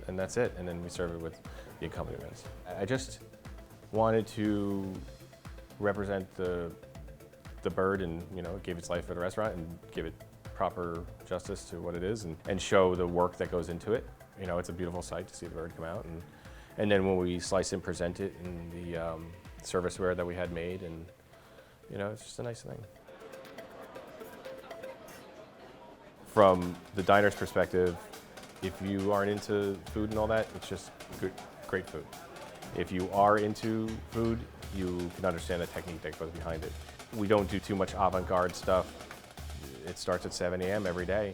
and that's it. And then we serve it with the accompaniments. I just wanted to represent the bird and give its life at a restaurant and give it proper justice to what it is, and show the work that goes into it. It's a beautiful sight to see the bird come out, and then when we slice and present it in the serviceware that we had made, and it's just a nice thing. From the diner's perspective, if you aren't into food and all that, it's just good, great food. If you are into food, you can understand the technique that goes behind it. We don't do too much avant-garde stuff. It starts at 7 a.m. every day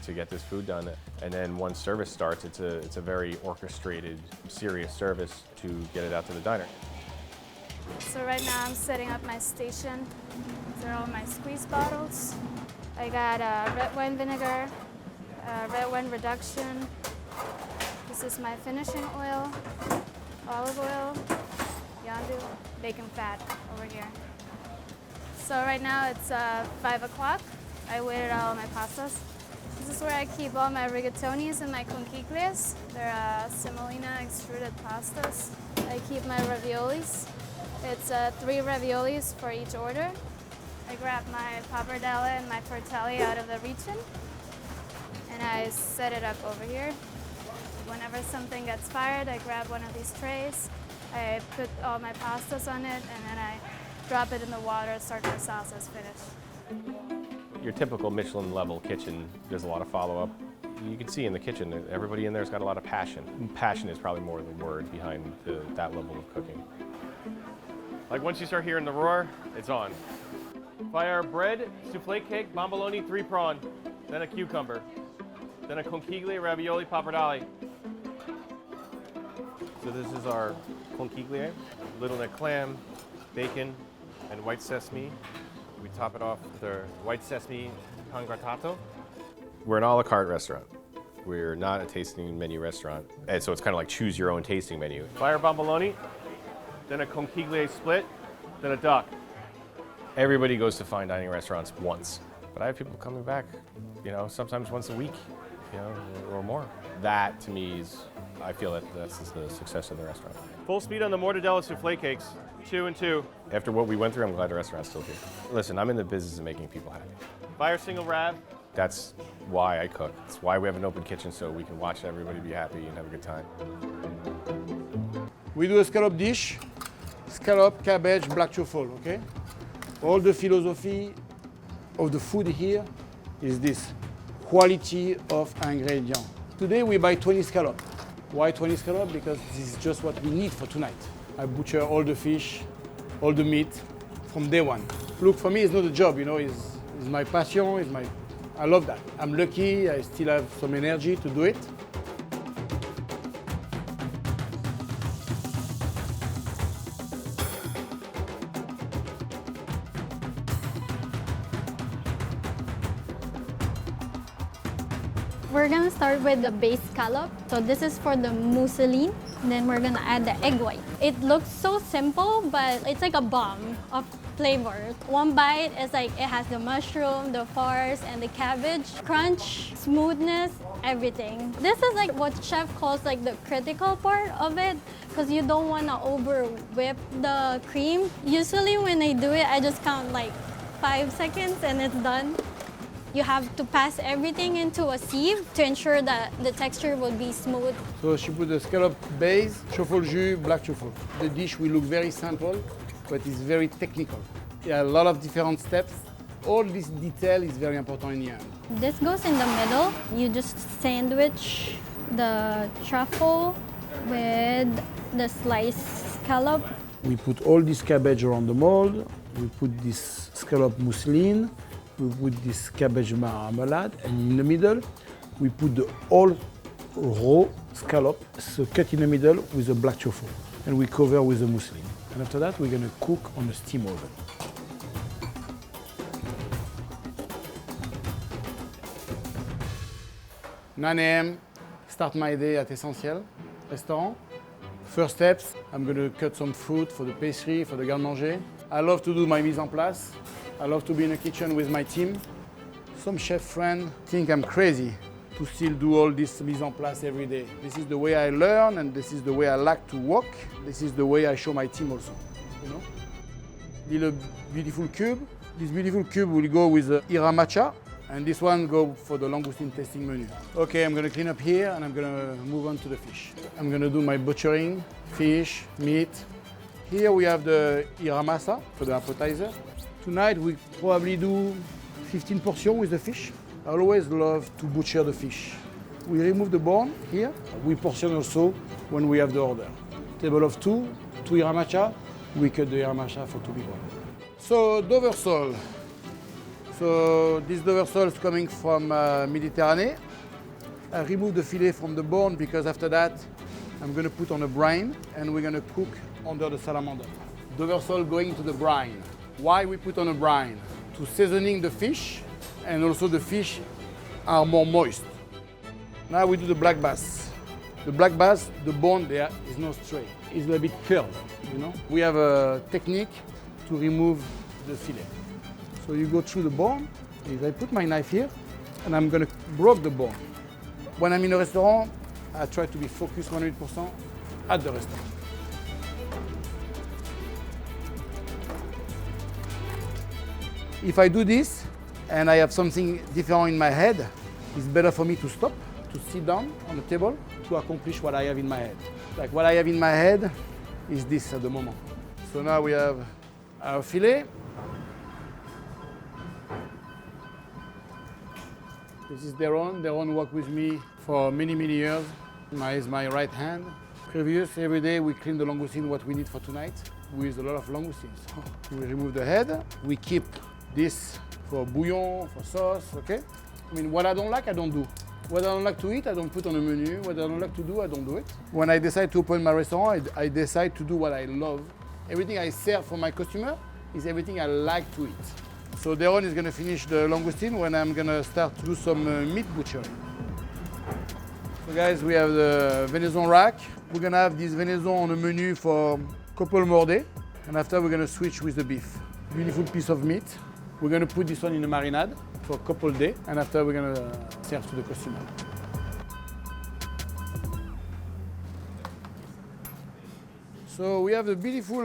to get this food done. And then once service starts, it's a very orchestrated, serious service to get it out to the diner. So right now I'm setting up my station. These are all my squeeze bottles. I got red wine vinegar, red wine reduction. This is my finishing oil, olive oil, yandu, bacon fat over here. So right now it's 5 o'clock. I waited all my pastas. This is where I keep all my rigatonis and my conchiglies. They're semolina extruded pastas. I keep my raviolis. It's 3 raviolis for each order. I grab my pappardelle and my tortelli out of the region, and I set it up over here. Whenever something gets fired, I grab one of these trays. I put all my pastas on it, and then I drop it in the water, start my sauce as finished. Your typical Michelin level kitchen, there's a lot of follow-up. You can see in the kitchen, everybody in there's got a lot of passion. Passion is probably more the word behind that level of cooking. Like once you start hearing the roar, it's on. Fire bread, souffle cake, bomboloni, 3-prawn, then a cucumber, then a conchiglie, ravioli, pappardelle. So this is our conchiglie, little neck clam, bacon, and white sesame. We top it off with our white sesame pan grattato. We're an a la carte restaurant. We're not a tasting menu restaurant. And so it's kind of like choose your own tasting menu. Fire bomboloni, then a conchiglie split, then a duck. Everybody goes to fine dining restaurants once, but I have people coming back, sometimes once a week, or more. That to me is, I feel that's the success of the restaurant. Full speed on the mortadella souffle cakes, 2 and 2. After what we went through, I'm glad the restaurant's still here. Listen, I'm in the business of making people happy. Fire single rav. That's why I cook. It's why we have an open kitchen, so we can watch everybody be happy and have a good time. We do a scallop dish, scallop, cabbage, black truffle, okay? All the philosophy of the food here is this, quality of ingredient. Today we buy 20 scallop. Why 20 scallop? Because this is just what we need for tonight. I butcher all the fish, all the meat from day one. Look, for me it's not a job, it's my passion, I love that. I'm lucky, I still have some energy to do it. We're gonna start with the base scallop. So this is for the mousseline. Then we're gonna add the egg white. It looks so simple, but it's like a bomb of flavor. One bite is like it has the mushroom, the farce, and the cabbage. Crunch, smoothness, everything. This is like what chef calls like the critical part of it, because you don't wanna over whip the cream. Usually when I do it, I just count like 5 seconds and it's done. You have to pass everything into a sieve to ensure that the texture will be smooth. So she put the scallop base, truffle jus, black truffle. The dish will look very simple, but it's very technical. There are a lot of different steps. All this detail is very important in the end. This goes in the middle. You just sandwich the truffle with the sliced scallop. We put all this cabbage around the mold. We put this scallop mousseline. We put this cabbage marmalade. And in the middle, we put the whole raw scallop, so cut in the middle with the black truffle. And we cover with the mousseline. And after that, we're gonna cook on a steam oven. 9 a.m., start my day at Essentiel restaurant. First steps, I'm gonna cut some fruit for the pastry, for the garde-manger. I love to do my mise en place. I love to be in the kitchen with my team. Some chef friends think I'm crazy to still do all this mise en place every day. This is the way I learn and this is the way I like to work. This is the way I show my team also, you know? Little beautiful cube. This beautiful cube will go with the Ira matcha. And this one go for the langoustine tasting menu. Okay, I'm gonna clean up here and I'm gonna move on to the fish. I'm gonna do my butchering, fish, meat. Here we have the iramasa for the appetizer. Tonight we probably do 15 portions with the fish. I always love to butcher the fish. We remove the bone here. We portion also when we have the order. Table of 2 iramacha. We cut the iramacha for 2 people. So Dover sole. So this Dover sole is coming from Mediterranean. I remove the fillet from the bone because after that I'm going to put on a brine and we're going to cook under the salamander. Dover sole going to the brine. Why we put on a brine? To seasoning the fish and also the fish are more moist. Now we do the black bass. The black bass, the bone there is not straight. It's a little bit curved, you know. We have a technique to remove the fillet. So you go through the bone. If I put my knife here, and I'm gonna break the bone. When I'm in a restaurant, I try to be focused 100% at the restaurant. If I do this, and I have something different in my head, it's better for me to stop, to sit down on the table, to accomplish what I have in my head. Like what I have in my head is this at the moment. So now we have our filet. This is Deron. Deron worked with me for many, many years. He's my right hand. Previous, every day we clean the langoustine, what we need for tonight, with a lot of langoustines. We remove the head. We keep this for bouillon, for sauce, okay? I mean, what I don't like, I don't do. What I don't like to eat, I don't put on the menu. What I don't like to do, I don't do it. When I decide to open my restaurant, I decide to do what I love. Everything I serve for my customer is everything I like to eat. So Deron is going to finish the langoustine when I'm going to start to do some meat butchery. So guys, we have the venison rack. We're going to have this venison on the menu for couple more days. And after we're going to switch with the beef. Beautiful piece of meat. We're going to put this one in a marinade for a couple days. And after we're going to serve to the customer. So we have the beautiful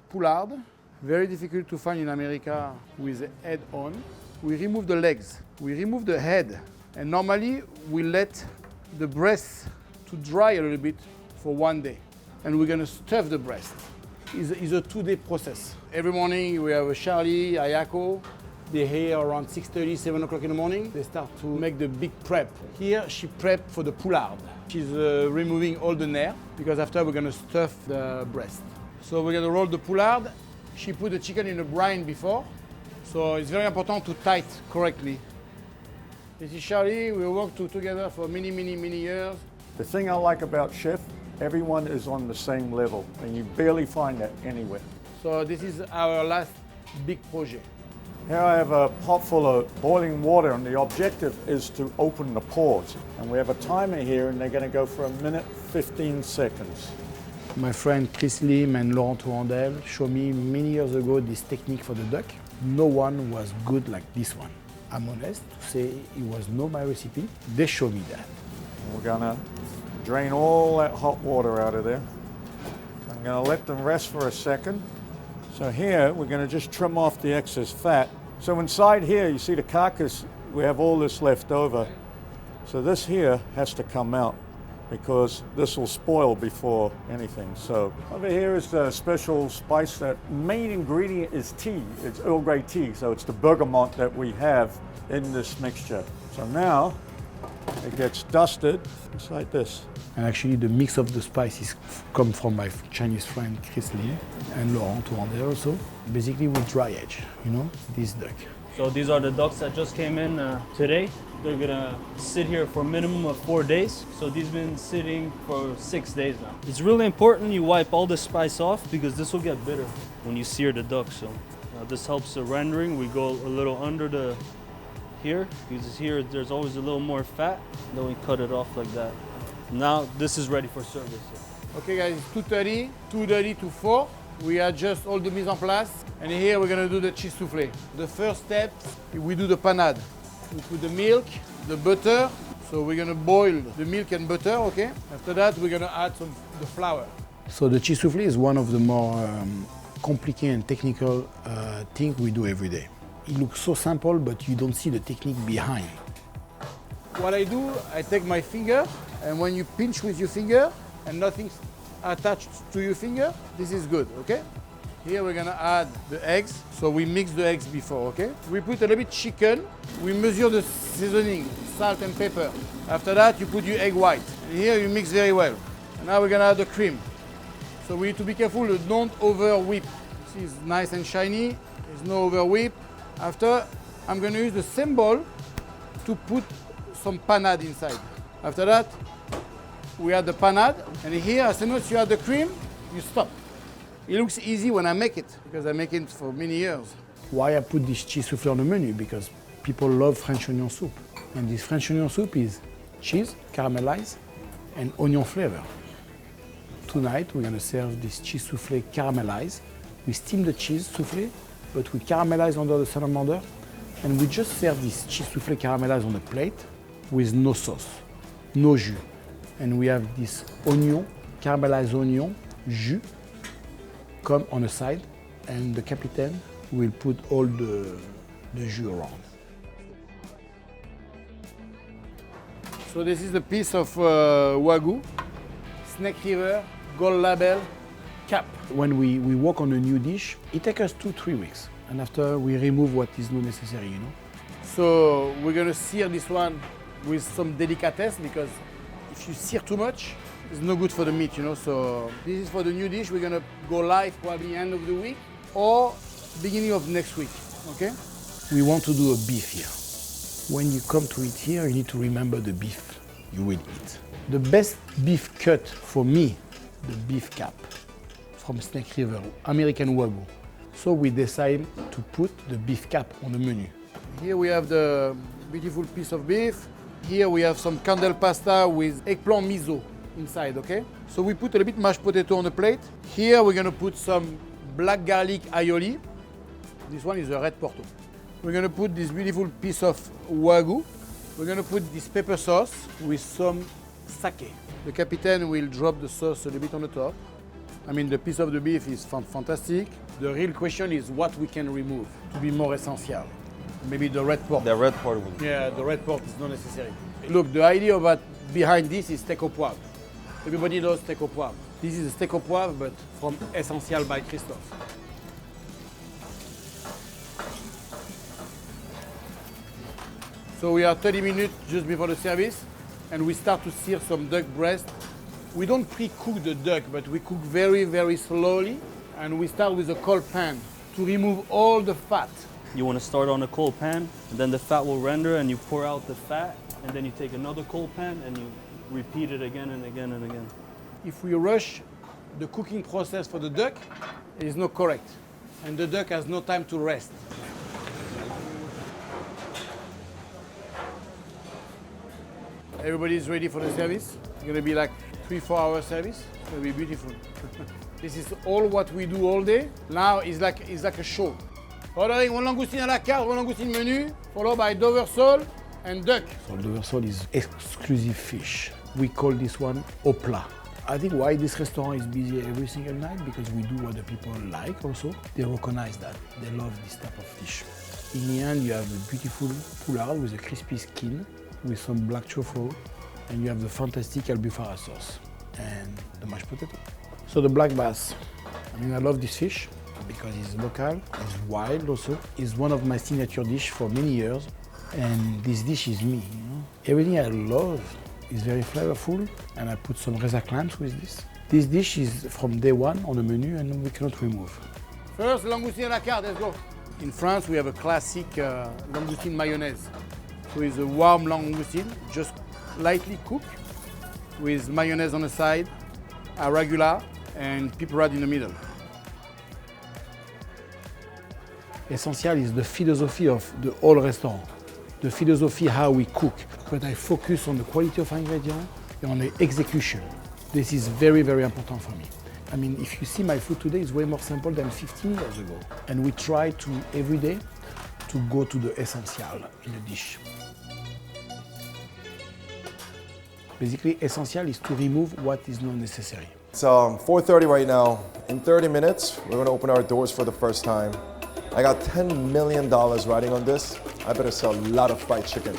poulard. Very difficult to find in America with the head on. We remove the legs, we remove the head, and normally we let the breast to dry a little bit for 1 day. And we're gonna stuff the breast. It's a 2-day process. Every morning we have Charlie, Ayako. They're here around 6:30, 7 o'clock in the morning. They start to make the big prep. Here she prepped for the poulard. She's removing all the nerve because after we're gonna stuff the breast. So we're gonna roll the poulard. She put the chicken in the brine before, so it's very important to tight correctly. This is Charlie. We worked together for many, many, many years. The thing I like about Chef, everyone is on the same level, and you barely find that anywhere. So this is our last big project. Here I have a pot full of boiling water, and the objective is to open the pores. And we have a timer here, and they're going to go for 1 minute, 15 seconds. My friend Chris Lim and Laurent Tourandel showed me many years ago this technique for the duck. No one was good like this one. I'm honest to say it was not my recipe. They showed me that. We're gonna drain all that hot water out of there. I'm gonna let them rest for a second. So here, we're gonna just trim off the excess fat. So inside here, you see the carcass, we have all this left over. So this here has to come out because this will spoil before anything. So over here is the special spice. That main ingredient is tea. It's Earl Grey tea. So it's the bergamot that we have in this mixture. So now it gets dusted just like this. And actually the mix of the spices come from my Chinese friend Chris Lee and Laurent Tourander also. Basically we dry age, you know, this duck. So these are the ducks that just came in today. They're gonna sit here for a minimum of 4 days. So these been sitting for 6 days now. It's really important you wipe all the spice off because this will get bitter when you sear the duck. So this helps the rendering. We go a little under the here because here there's always a little more fat. Then we cut it off like that. Now this is ready for service. Okay guys, it's 2:30, 2:30 to 4. We adjust all the mise en place. And here we're gonna do the cheese soufflé. The first step, we do the panade. We put the milk, the butter. So we're gonna boil the milk and butter, okay? After that, we're gonna add the flour. So the cheese soufflé is one of the more complicated and technical things we do every day. It looks so simple, but you don't see the technique behind. What I do, I take my finger, and when you pinch with your finger and nothing's attached to your finger, this is good, okay? Here we're gonna add the eggs. So we mix the eggs before, okay? We put a little bit chicken. We measure the seasoning, salt and pepper. After that, you put your egg white. And here you mix very well. And now we're gonna add the cream. So we need to be careful, don't over whip. See, it's nice and shiny. There's no over whip. After, I'm gonna use the same bowl to put some panade inside. After that, we add the panade. And here, as soon as you add the cream, you stop. It looks easy when I make it, because I make it for many years. Why I put this cheese soufflé on the menu? Because people love French onion soup. And this French onion soup is cheese, caramelized, and onion flavor. Tonight, we're gonna serve this cheese soufflé caramelized. We steam the cheese soufflé, but we caramelize under the salamander. And we just serve this cheese soufflé caramelized on the plate with no sauce, no jus. And we have this onion, caramelized onion, jus, come on the side, and the captain will put all the jus around. So this is a piece of Wagyu, Snake River, gold label, cap. When we work on a new dish, it takes us 2-3 weeks. And after we remove what is not necessary, you know. So we're gonna sear this one with some delicatesse because if you sear too much, it's no good for the meat, you know. So this is for the new dish. We're gonna go live probably end of the week or beginning of next week, okay? We want to do a beef here. When you come to eat here, you need to remember the beef you will eat. The best beef cut for me, the beef cap from Snake River, American Wagyu. So we decide to put the beef cap on the menu. Here we have the beautiful piece of beef. Here we have some candle pasta with eggplant miso inside, okay? So we put a little bit mashed potato on the plate. Here we're gonna put some black garlic aioli. This one is a red porto. We're gonna put this beautiful piece of Wagyu. We're gonna put this pepper sauce with some sake. The captain will drop the sauce a little bit on the top. I mean, the piece of the beef is fantastic. The real question is what we can remove to be more essential. Maybe the red pork. The red pork. Yeah, the red pork is not necessary. Look, the idea about behind this is steak au poivre. Everybody knows steak au poivre. This is a steak au poivre, but from Essential by Christophe. So we are 30 minutes just before the service, and we start to sear some duck breast. We don't pre-cook the duck, but we cook very slowly, and we start with a cold pan to remove all the fat. You want to start on a cold pan, and then the fat will render, and you pour out the fat, and then you take another cold pan, and you repeat it again and again and again. If we rush the cooking process for the duck, it is not correct, and the duck has no time to rest. Everybody is ready for the service. It's going to be like 3-4 hour service. It's going to be beautiful. This is all what we do all day. Now it's like a show. Ordering one langoustine à la carte, one langoustine menu, followed by Dover sole and duck. So Dover sole is exclusive fish. We call this one au plat. I think why this restaurant is busy every single night, because we do what the people like also. They recognize that. They love this type of dish. In the end, you have a beautiful poulard with a crispy skin, with some black truffle, and you have the fantastic albufara sauce and the mashed potato. So the black bass. I mean, I love this fish because it's local, it's wild also. It's one of my signature dishes for many years, and this dish is me. Everything I love is very flavorful, and I put some reza clams with this. This dish is from day one on the menu, and we cannot remove. First, langoustine à la carte, let's go. In France, we have a classic langoustine mayonnaise. So it's a warm langoustine, just lightly cooked, with mayonnaise on the side, arugula, and pepperade in the middle. Essential is the philosophy of the whole restaurant, the philosophy how we cook. But I focus on the quality of ingredients and on the execution. This is very, very important for me. I mean, if you see my food today, it's way more simple than 15 years ago. And we try to, every day, to go to the essential in the dish. Basically, essential is to remove what is not necessary. It's 4:30 right now. In 30 minutes, we're gonna open our doors for the first time. I got $10 million riding on this. I better sell a lot of fried chicken.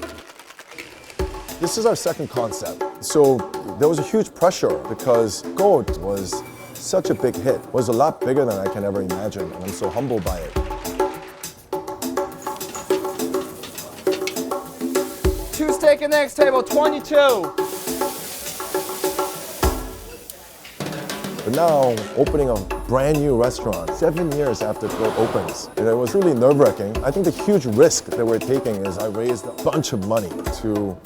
This is our second concept. So there was a huge pressure because Goat was such a big hit. It was a lot bigger than I can ever imagine, and I'm so humbled by it. Two steak and eggs table, 22. But now, opening a brand new restaurant 7 years after it opens, and it was really nerve-wracking. I think the huge risk that we're taking is I raised a bunch of money to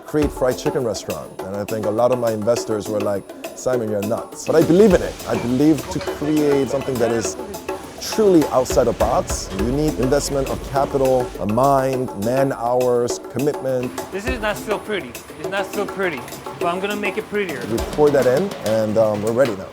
create fried chicken restaurant. And I think a lot of my investors were like, Simon, you're nuts. But I believe in it. I believe to create something that is truly outside the box, you need investment of capital, a mind, man hours, commitment. This is not still pretty. It's not still pretty, but I'm gonna make it prettier. We pour that in, and we're ready now.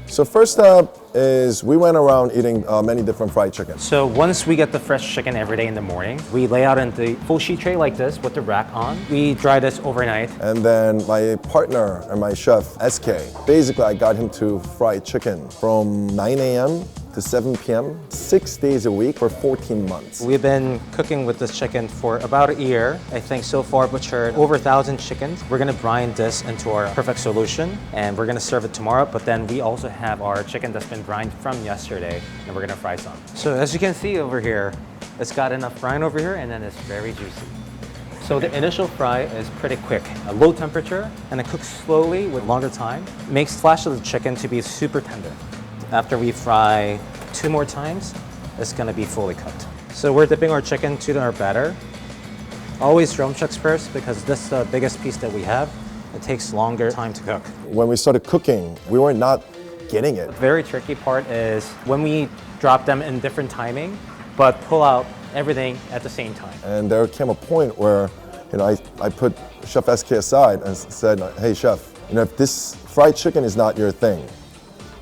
So first up is we went around eating many different fried chickens. So once we get the fresh chicken every day in the morning, we lay out in the full sheet tray like this with the rack on. We dry this overnight. And then my partner and my chef, SK, basically I got him to fry chicken from 9 a.m. to 7 p.m., 6 days a week for 14 months. We've been cooking with this chicken for about a year. I think so far butchered over 1,000 chickens. We're gonna brine this into our perfect solution, and we're gonna serve it tomorrow, but then we also have our chicken that's been brined from yesterday, and we're gonna fry some. So as you can see over here, it's got enough brine over here, and then it's very juicy. So the initial fry is pretty quick, a low temperature, and it cooks slowly with longer time. It makes flesh of the chicken to be super tender. After we fry 2 more times, it's gonna be fully cooked. So we're dipping our chicken to our batter. Always drumsticks first because this is the biggest piece that we have. It takes longer time to cook. When we started cooking, we were not getting it. The very tricky part is when we drop them in different timing, but pull out everything at the same time. And there came a point where, I put Chef SK aside and said, hey Chef, if this fried chicken is not your thing,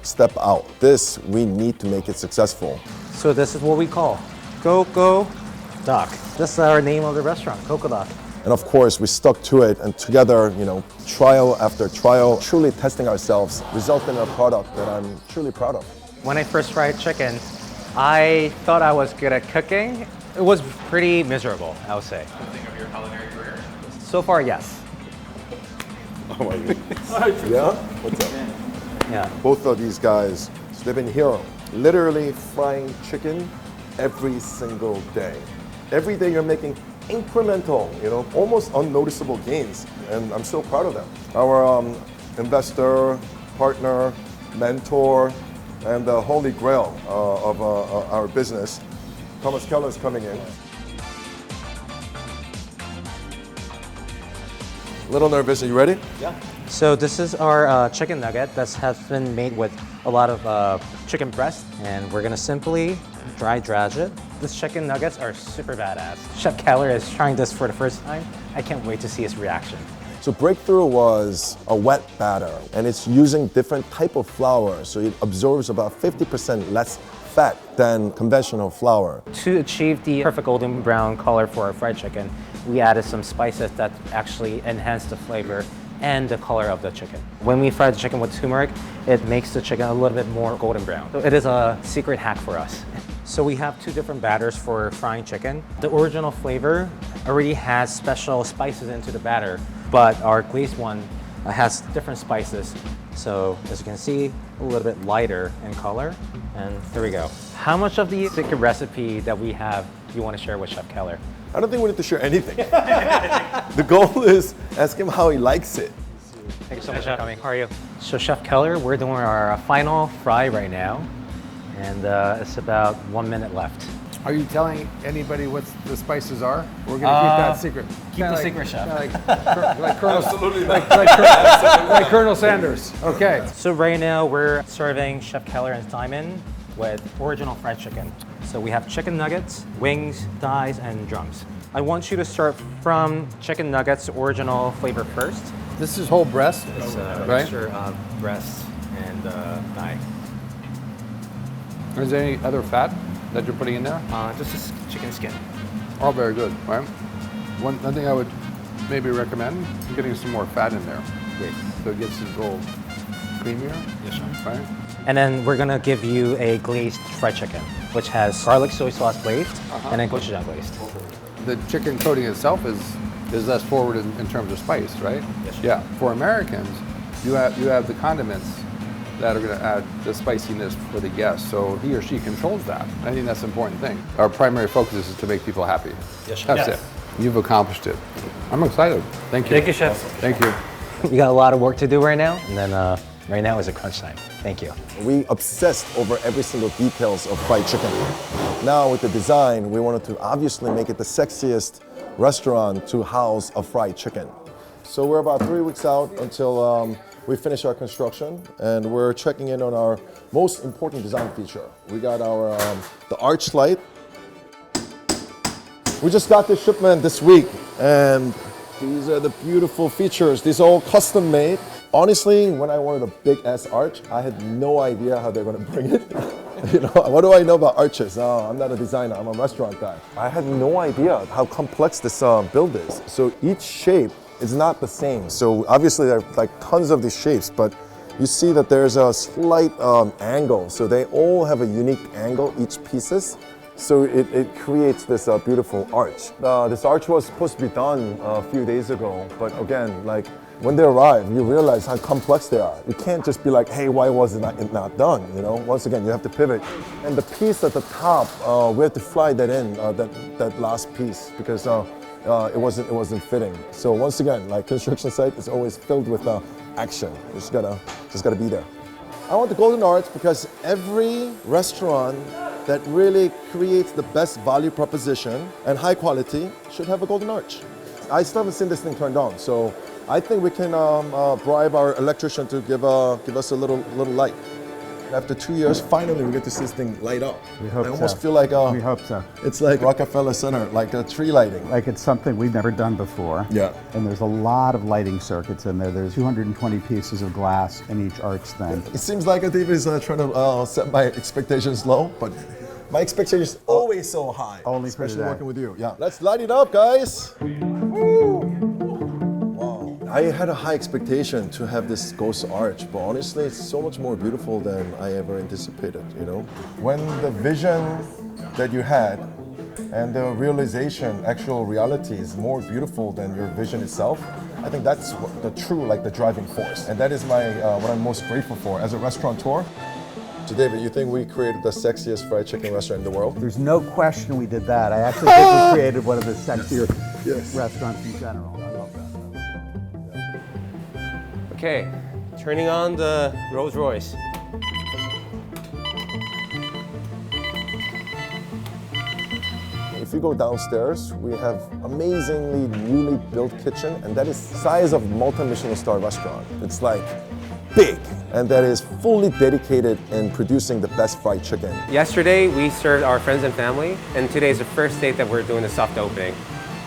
step out. This, we need to make it successful. So this is what we call Coqodaq. This is our name of the restaurant, Coqodaq. And of course, we stuck to it, and together, trial after trial, truly testing ourselves, resulted in a product that I'm truly proud of. When I first fried chicken, I thought I was good at cooking. It was pretty miserable, I would say. Think of your culinary career? So far, yes. Oh my goodness. Yeah? What's up? Yeah. Both of these guys, they've been here, literally frying chicken every single day. Every day you're making incremental, almost unnoticeable gains, and I'm so proud of them. Our investor, partner, mentor, and the holy grail of our business, Thomas Keller, is coming in. A little nervous, are you ready? Yeah. So this is our chicken nugget that has been made with a lot of chicken breast, and we're gonna simply dry dredge it. These chicken nuggets are super badass. Chef Keller is trying this for the first time. I can't wait to see his reaction. So breakthrough was a wet batter, and it's using different type of flour, so it absorbs about 50% less fat than conventional flour. To achieve the perfect golden brown color for our fried chicken, we added some spices that actually enhance the flavor and the color of the chicken. When we fry the chicken with turmeric, it makes the chicken a little bit more golden brown. So it is a secret hack for us. So we have two different batters for frying chicken. The original flavor already has special spices into the batter, but our glazed one has different spices. So as you can see, a little bit lighter in color. And there we go. How much of the secret recipe that we have do you want to share with Chef Keller? I don't think we need to share anything. The goal is ask him how he likes it. Thank you so much for coming. How are you? So Chef Keller, we're doing our final fry right now. And it's about 1 minute left. Are you telling anybody what the spices are? We're going to keep that secret. Keep the secret, Chef. Like Colonel, like Colonel Sanders. Okay. So right now we're serving Chef Keller and Simon with original fried chicken. So we have chicken nuggets, wings, thighs, and drums. I want you to start from chicken nuggets original flavor first. This is whole breast, It's a right? mixture of breast and thigh. Is there any other fat that you're putting in there? Just a chicken skin. All very good, right? One thing I would maybe recommend, getting some more fat in there. Great. So it gets a little creamier. Yes, sir. Right? And then we're gonna give you a glazed fried chicken, which has garlic soy sauce glazed and then gochujang glazed. The chicken coating itself is less forward in terms of spice, right? Yes. Yeah. For Americans, you have the condiments that are going to add the spiciness for the guest. So he or she controls that. I think that's the important thing. Our primary focus is to make people happy. Yes, That's yes. it. You've accomplished it. I'm excited. Thank you. Thank you, Chef. Thank you. We got a lot of work to do right now, and then right now is a crunch time. Thank you. We obsessed over every single details of fried chicken. Now with the design, we wanted to obviously make it the sexiest restaurant to house a fried chicken. So we're about 3 weeks out until we finish our construction, and we're checking in on our most important design feature. We got our the arch light. We just got this shipment this week, and these are the beautiful features. These are all custom made. Honestly, when I wanted a big ass arch, I had no idea how they're gonna bring it. You know, what do I know about arches? I'm not a designer, I'm a restaurant guy. I had no idea how complex this build is. So each shape is not the same. So obviously there are like tons of these shapes, but you see that there's a slight angle. So they all have a unique angle, each pieces. So it creates this beautiful arch. This arch was supposed to be done a few days ago, but again, like when they arrive, you realize how complex they are. You can't just be like, hey, why was it not done? You know, once again, you have to pivot. And the piece at the top, we have to fly that in, that last piece, because it wasn't fitting. So once again, like construction site is always filled with action. You just gotta be there. I want the golden arch because every restaurant that really creates the best value proposition and high quality should have a golden arch. I still haven't seen this thing turned on, so I think we can bribe our electrician to give us a little light. After 2 years, finally we get to see this thing light up. We hope I almost so. feel like we hope so. It's like Rockefeller Center, like a tree lighting. Like it's something we've never done before. Yeah. And there's a lot of lighting circuits in there. There's 220 pieces of glass in each arch thing. It seems like Dave is trying to set my expectations low, but my expectations are always so high. Only for especially today. working with you. Yeah. Let's light it up, guys. I had a high expectation to have this ghost arch, but honestly, it's so much more beautiful than I ever anticipated, you know? When the vision that you had and the realization, actual reality is more beautiful than your vision itself, I think that's the driving force. And that is what I'm most grateful for as a restaurateur. So David, you think we created the sexiest fried chicken restaurant in the world? There's no question we did that. I actually think we created one of the sexier restaurants in general. I love that. Okay, turning on the Rolls Royce. If you go downstairs, we have amazingly newly built kitchen, and that is size of multi-Michelin-Starred restaurant. It's like big, and that is fully dedicated in producing the best fried chicken. Yesterday, we served our friends and family, and today is the first date that we're doing the soft opening.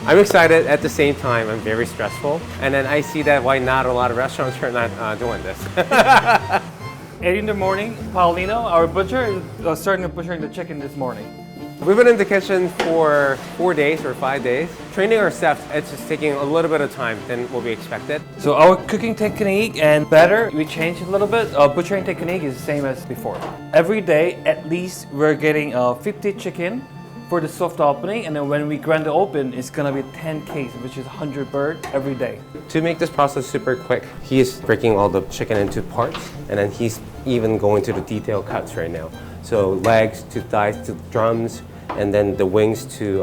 I'm excited, at the same time, I'm very stressful, and then I see that why not a lot of restaurants are not doing this. 8 in the morning, Paulino, our butcher, is starting butchering the chicken this morning. We've been in the kitchen for 4 days or 5 days. Training our chefs, it's just taking a little bit of time than what we expected. So our cooking technique and batter, we changed a little bit. Our butchering technique is the same as before. Every day, at least, we're getting 50 chicken for the soft opening, and then when we grand open, it's gonna be 10 case, which is 100 bird every day. To make this process super quick, he is breaking all the chicken into parts, and then he's even going to the detail cuts right now. So legs to thighs to drums, and then the wings to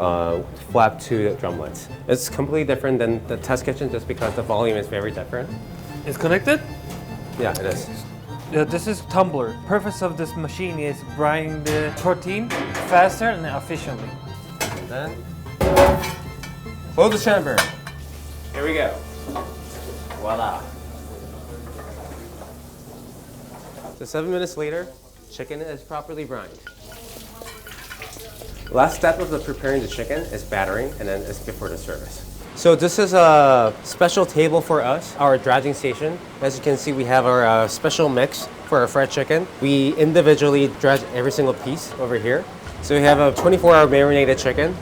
flap to drumlets. It's completely different than the test kitchen just because the volume is very different. It's connected? Yeah, it is. This is tumbler. Purpose of this machine is brining the protein faster and efficiently. And then blow the chamber. Here we go. Voila. So 7 minutes later, chicken is properly brined. Last step of the preparing the chicken is battering, and then it's before the service. So this is a special table for us, our dredging station. As you can see, we have our special mix for our fried chicken. We individually dredge every single piece over here. So we have a 24-hour marinated chicken.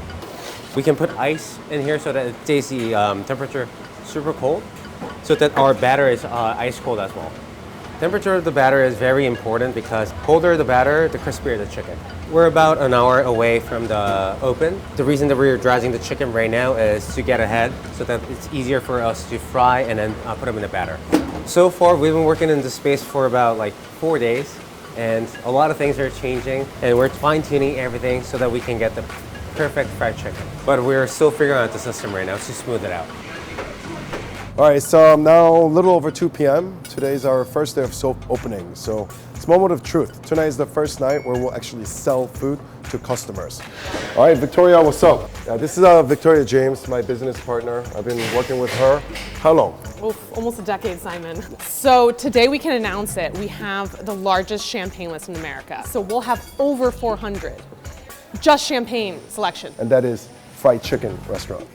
We can put ice in here so that it stays the temperature super cold, so that our batter is ice cold as well. Temperature of the batter is very important because colder the batter, the crispier the chicken. We're about an hour away from the open. The reason that we're dredging the chicken right now is to get ahead so that it's easier for us to fry and then put them in the batter. So far, we've been working in this space for about like 4 days, and a lot of things are changing, and we're fine-tuning everything so that we can get the perfect fried chicken. But we're still figuring out the system right now to smooth it out. All right, so now a little over 2 p.m. Today's our first day of soap opening. So it's moment of truth. Tonight is the first night where we'll actually sell food to customers. All right, Victoria, what's up? This is Victoria James, my business partner. I've been working with her. How long? Oof, almost a decade, Simon. So today we can announce it. We have the largest champagne list in America. So we'll have over 400 just champagne selection. And that is fried chicken restaurant.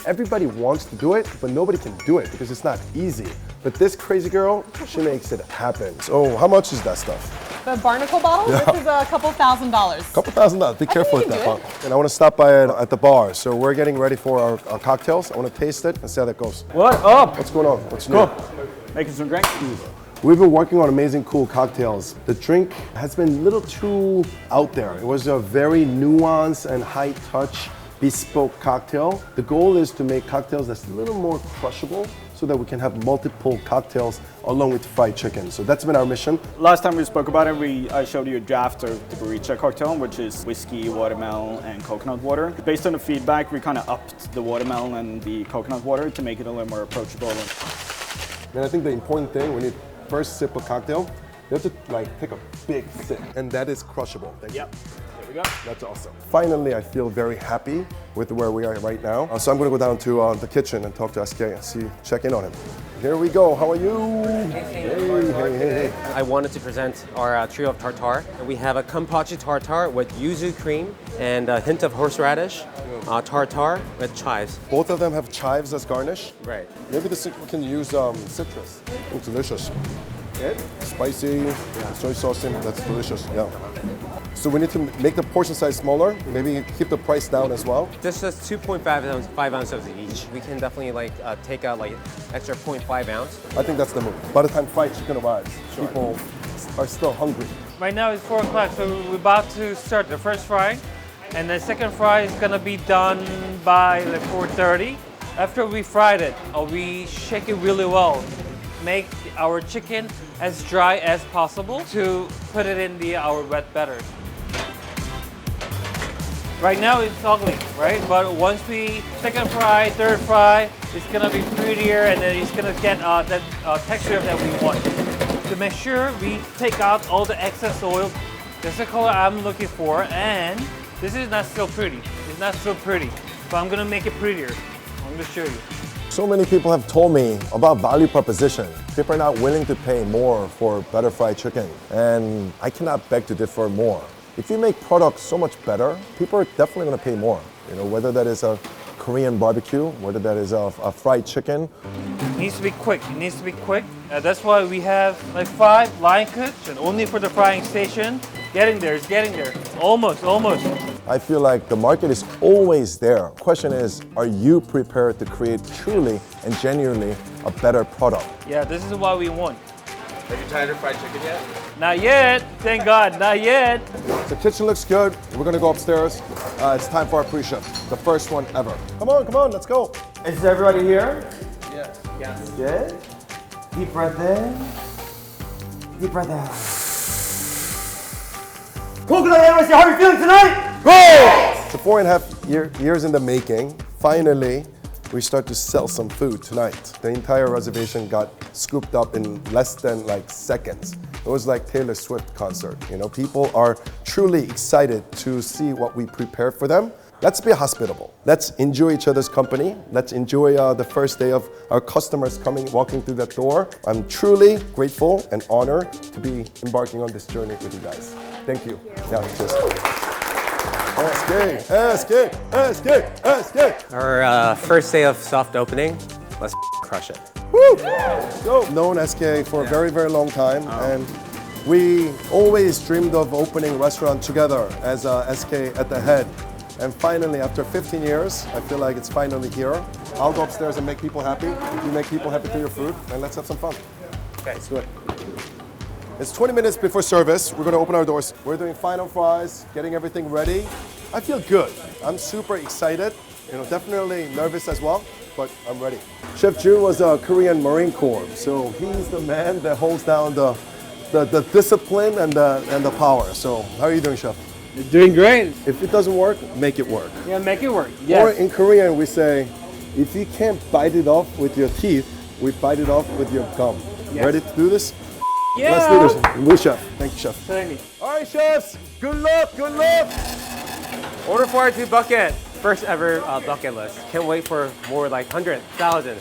Everybody wants to do it, but nobody can do it because it's not easy. But this crazy girl, she makes it happen. So how much is that stuff? The barnacle bottle, Yeah. This is a couple $1,000. Couple $1,000. Be careful with that bottle. And I want to stop by at the bar. So we're getting ready for our cocktails. I want to taste it and see how that goes. What up? What's going on? What's new? Making some drinks. We've been working on amazing, cool cocktails. The drink has been a little too out there. It was a very nuanced and high touch bespoke cocktail. The goal is to make cocktails that's a little more crushable so that we can have multiple cocktails along with fried chicken. So that's been our mission. Last time we spoke about it, I showed you a draft of the Burricha cocktail, which is whiskey, watermelon, and coconut water. Based on the feedback, we kind of upped the watermelon and the coconut water to make it a little more approachable. And I think the important thing when you first sip a cocktail, you have to take a big sip, and that is crushable. Yep. There we go. That's awesome. Finally, I feel very happy with where we are right now. So I'm going to go down to the kitchen and talk to SK and check in on him. Here we go. How are you? Hey. I wanted to present our trio of tartare. We have a kampachi tartare with yuzu cream and a hint of horseradish, tartare with chives. Both of them have chives as garnish. Right. Maybe we can use citrus. Oh, delicious. Good. Spicy, soy sauce in, that's delicious, yeah. So we need to make the portion size smaller, maybe keep the price down as well. This is 2.5 ounces each. We can definitely take out extra 0.5 ounce. I think that's the move. By the time fried chicken arrives, people are still hungry. Right now it's 4 o'clock, so we're about to start the first fry, and the second fry is gonna be done by 4:30. After we fried it, we shake it really well. Make our chicken as dry as possible to put it in our wet batter. Right now it's ugly, right? But once we second fry, third fry, it's gonna be prettier, and then it's gonna get that texture that we want. To make sure we take out all the excess oil, that's the color I'm looking for, and this is not so pretty. It's not so pretty, but I'm gonna make it prettier. I'm gonna show you. So many people have told me about value proposition. People are not willing to pay more for better fried chicken, and I cannot beg to differ more. If you make products so much better, people are definitely going to pay more. Whether that is a Korean barbecue, whether that is a fried chicken. It needs to be quick. It needs to be quick. That's why we have 5 line cuts, and only for the frying station. Getting there. It's getting there. Almost. I feel like the market is always there. Question is, are you prepared to create truly and genuinely a better product? Yeah, this is what we want. Have you tried your fried chicken yet? Not yet, thank God, not yet. The kitchen looks good. We're gonna go upstairs. It's time for our pre-chef, the first one ever. Come on, let's go. Is everybody here? Yes. Yes. Good. Deep breath in. Deep breath out. Coqodaq Analyst, how are you feeling tonight? Great! So 4.5 years in the making, finally, we start to sell some food tonight. The entire reservation got scooped up in less than like seconds. It was like Taylor Swift concert. You know, people are truly excited to see what we prepare for them. Let's be hospitable. Let's enjoy each other's company. Let's enjoy the first day of our customers walking through that door. I'm truly grateful and honored to be embarking on this journey with you guys. Thank you. Yeah, cheers. SK. Our first day of soft opening. Let's crush it. Woo! Go. Known SK for a very, very long time, and we always dreamed of opening a restaurant together as SK at the head. And finally, after 15 years, I feel like it's finally here. I'll go upstairs and make people happy. You make people happy through your food, and let's have some fun. Okay, let's do it. It's 20 minutes before service. We're gonna open our doors. We're doing final fries, getting everything ready. I feel good. I'm super excited. You know, definitely nervous as well, but I'm ready. Chef Jun was a Korean Marine Corps, so he's the man that holds down the discipline and the power. So how are you doing, Chef? You're doing great. If it doesn't work, make it work. Yeah, make it work. Or Yes. in Korean, we say, if you can't bite it off with your teeth, we bite it off with your gum. Yes. Ready to do this? Yeah. Let's do this. Louis Chef. Thank you, Chef. Thank you. All right, chefs. Good luck. Good luck. Order for our 2 bucket. First ever bucket list. Can't wait for more like 100,000.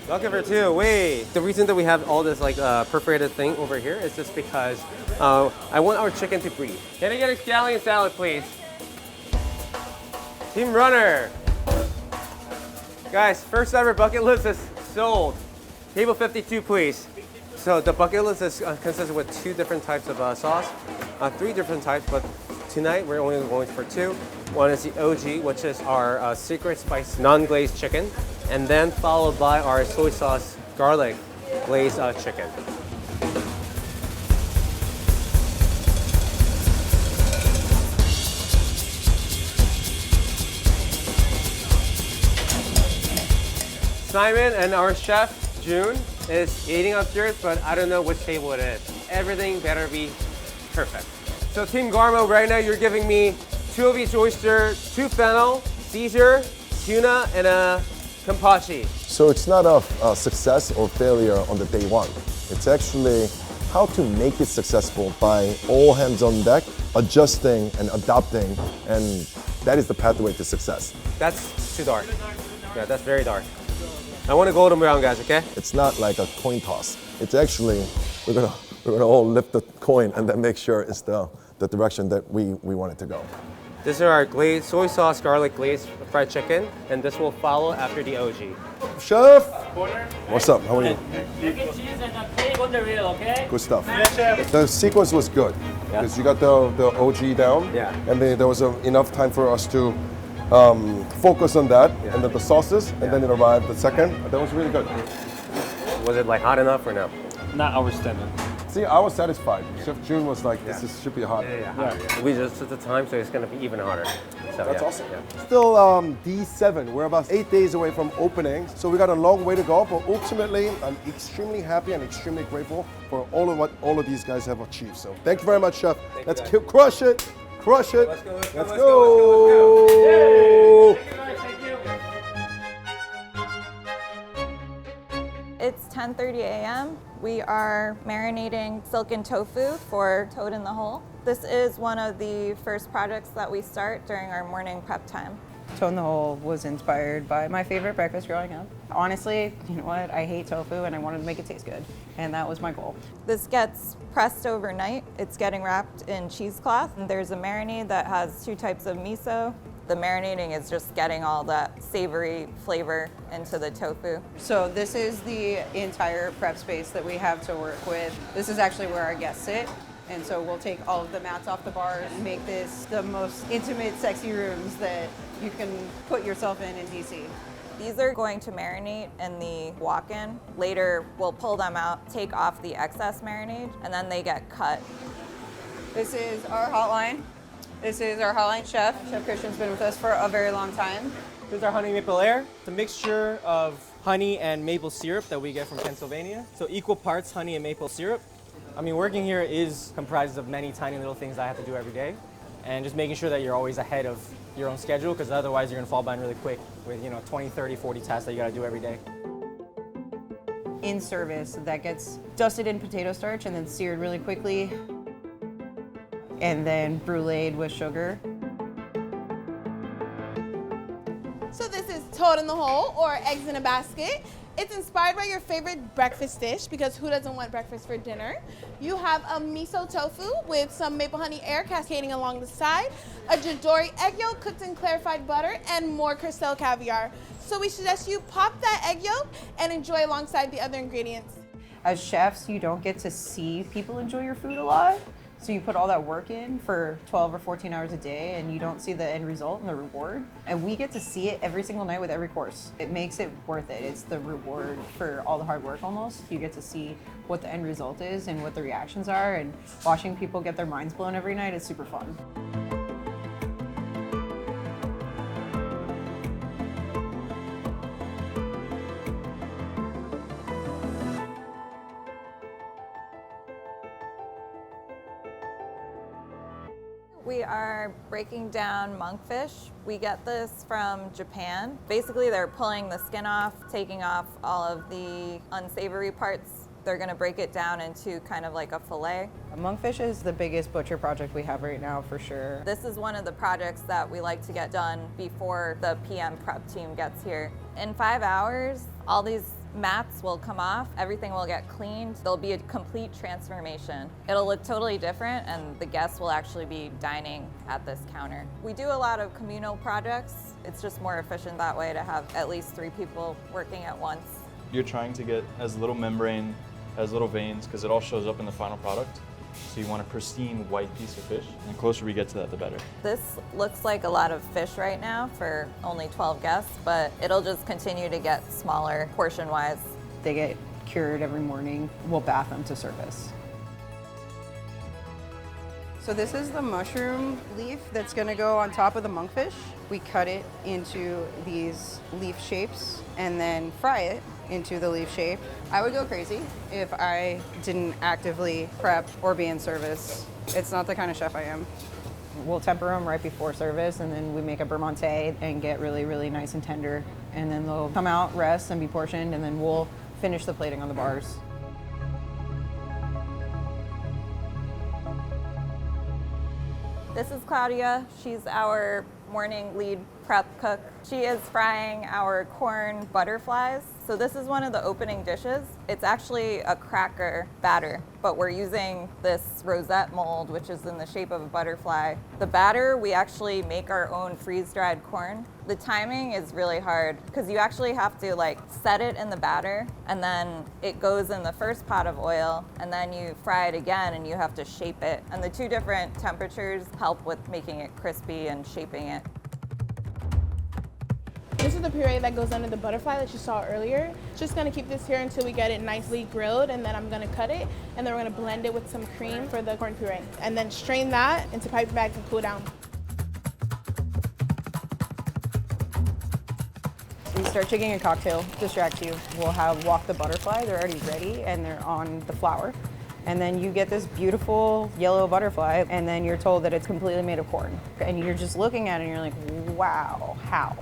Bucket for 2. Wait. The reason that we have all this like perforated thing over here is just because I want our chicken to breathe. Can I get a scallion salad, please? Team Runner. Guys, first ever bucket list is sold. Table 52, please. So the bucket list is consisted with 2 different types of sauce, 3 different types, but tonight we're only going for 2. One is the OG, which is our secret spice non-glazed chicken, and then followed by our soy sauce garlic glazed chicken. Simon and our chef, June, is eating upstairs, but I don't know which table it is. Everything better be perfect. So Team Garmo, right now you're giving me 2 of each oyster, 2 fennel, Caesar, tuna, and a kampachi. So it's not a success or failure on the day one. It's actually how to make it successful by all hands on deck, adjusting and adapting, and that is the pathway to success. That's too dark. Yeah, that's very dark. I want to golden brown, guys, okay? It's not like a coin toss. It's actually, we're gonna all lift the coin and then make sure it's the direction that we want it to go. This is our glazed soy sauce garlic glazed fried chicken, and this will follow after the OG. Chef! What's up? How are you? Mac and cheese and a pig on the grill, okay? Good stuff. Yes, chef. The sequence was good because you got the OG down, and then there was enough time for us to focus on that, and then the sauces, and then it arrived the second. That was really good. Was it like hot enough or no? Not our standard. See, I was satisfied. Chef June was like, should be hot. We just took the time, so it's going to be even hotter. So, That's awesome. Still D7. We're about 8 days away from opening, so we got a long way to go, but ultimately, I'm extremely happy and extremely grateful for all of what all of these guys have achieved. So thank you very much, Chef. Let's crush it. Crush it. Let's go. It's 10:30 a.m. We are marinating silken tofu for Toad in the Hole. This is one of the first projects that we start during our morning prep time. Toad in the Hole was inspired by my favorite breakfast growing up. Honestly, you know what? I hate tofu and I wanted to make it taste good, and that was my goal. This gets pressed overnight. It's getting wrapped in cheesecloth, and there's a marinade that has 2 types of miso. The marinating is just getting all that savory flavor into the tofu. So this is the entire prep space that we have to work with. This is actually where our guests sit. And so we'll take all of the mats off the bars and make this the most intimate, sexy rooms that you can put yourself in DC. These are going to marinate in the walk-in. Later, we'll pull them out, take off the excess marinade, and then they get cut. This is our hotline. This is our hotline chef. Chef Christian's been with us for a very long time. This is our honey maple air. It's a mixture of honey and maple syrup that we get from Pennsylvania. So equal parts honey and maple syrup. I mean, working here is comprised of many tiny little things I have to do every day. And just making sure that you're always ahead of your own schedule, because otherwise you're gonna fall behind really quick with 20, 30, 40 tasks that you gotta do every day. In service, that gets dusted in potato starch and then seared really quickly. And then bruleed with sugar. So this is toad in the hole, or eggs in a basket. It's inspired by your favorite breakfast dish, because who doesn't want breakfast for dinner? You have a miso tofu with some maple honey air cascading along the side, a jadori egg yolk cooked in clarified butter, and more Crystal caviar. So we suggest you pop that egg yolk and enjoy alongside the other ingredients. As chefs, you don't get to see people enjoy your food a lot. So you put all that work in for 12 or 14 hours a day and you don't see the end result and the reward. And we get to see it every single night with every course. It makes it worth it. It's the reward for all the hard work almost. You get to see what the end result is and what the reactions are, and watching people get their minds blown every night is super fun. We are breaking down monkfish. We get this from Japan. Basically, they're pulling the skin off, taking off all of the unsavory parts. They're gonna break it down into kind of like a fillet. Monkfish is the biggest butcher project we have right now, for sure. This is one of the projects that we like to get done before the PM prep team gets here. In 5 hours, all these mats will come off, everything will get cleaned. There'll be a complete transformation. It'll look totally different, and the guests will actually be dining at this counter. We do a lot of communal projects. It's just more efficient that way to have at least 3 people working at once. You're trying to get as little membrane, as little veins, because it all shows up in the final product. So you want a pristine white piece of fish, and the closer we get to that, the better. This looks like a lot of fish right now for only 12 guests, but it'll just continue to get smaller portion-wise. They get cured every morning. We'll bath them to service. So this is the mushroom leaf that's gonna go on top of the monkfish. We cut it into these leaf shapes and then fry it into the leaf shape. I would go crazy if I didn't actively prep or be in service. It's not the kind of chef I am. We'll temper them right before service, and then we make a beurre and get really, really nice and tender. And then they'll come out, rest, and be portioned, and then we'll finish the plating on the bars. This is Claudia. She's our morning lead prep cook. She is frying our corn butterflies. So this is one of the opening dishes. It's actually a cracker batter, but we're using this rosette mold, which is in the shape of a butterfly. The batter, we actually make our own freeze-dried corn. The timing is really hard because you actually have to set it in the batter, and then it goes in the first pot of oil, and then you fry it again and you have to shape it. And the 2 different temperatures help with making it crispy and shaping it. This is the puree that goes under the butterfly that you saw earlier. Just gonna keep this here until we get it nicely grilled, and then I'm gonna cut it, and then we're gonna blend it with some cream for the corn puree. And then strain that into paper bags and cool down. We start taking a cocktail, distract you. We'll have walk the butterfly, they're already ready and they're on the flour. And then you get this beautiful yellow butterfly, and then you're told that it's completely made of corn. And you're just looking at it and you're like, wow, how?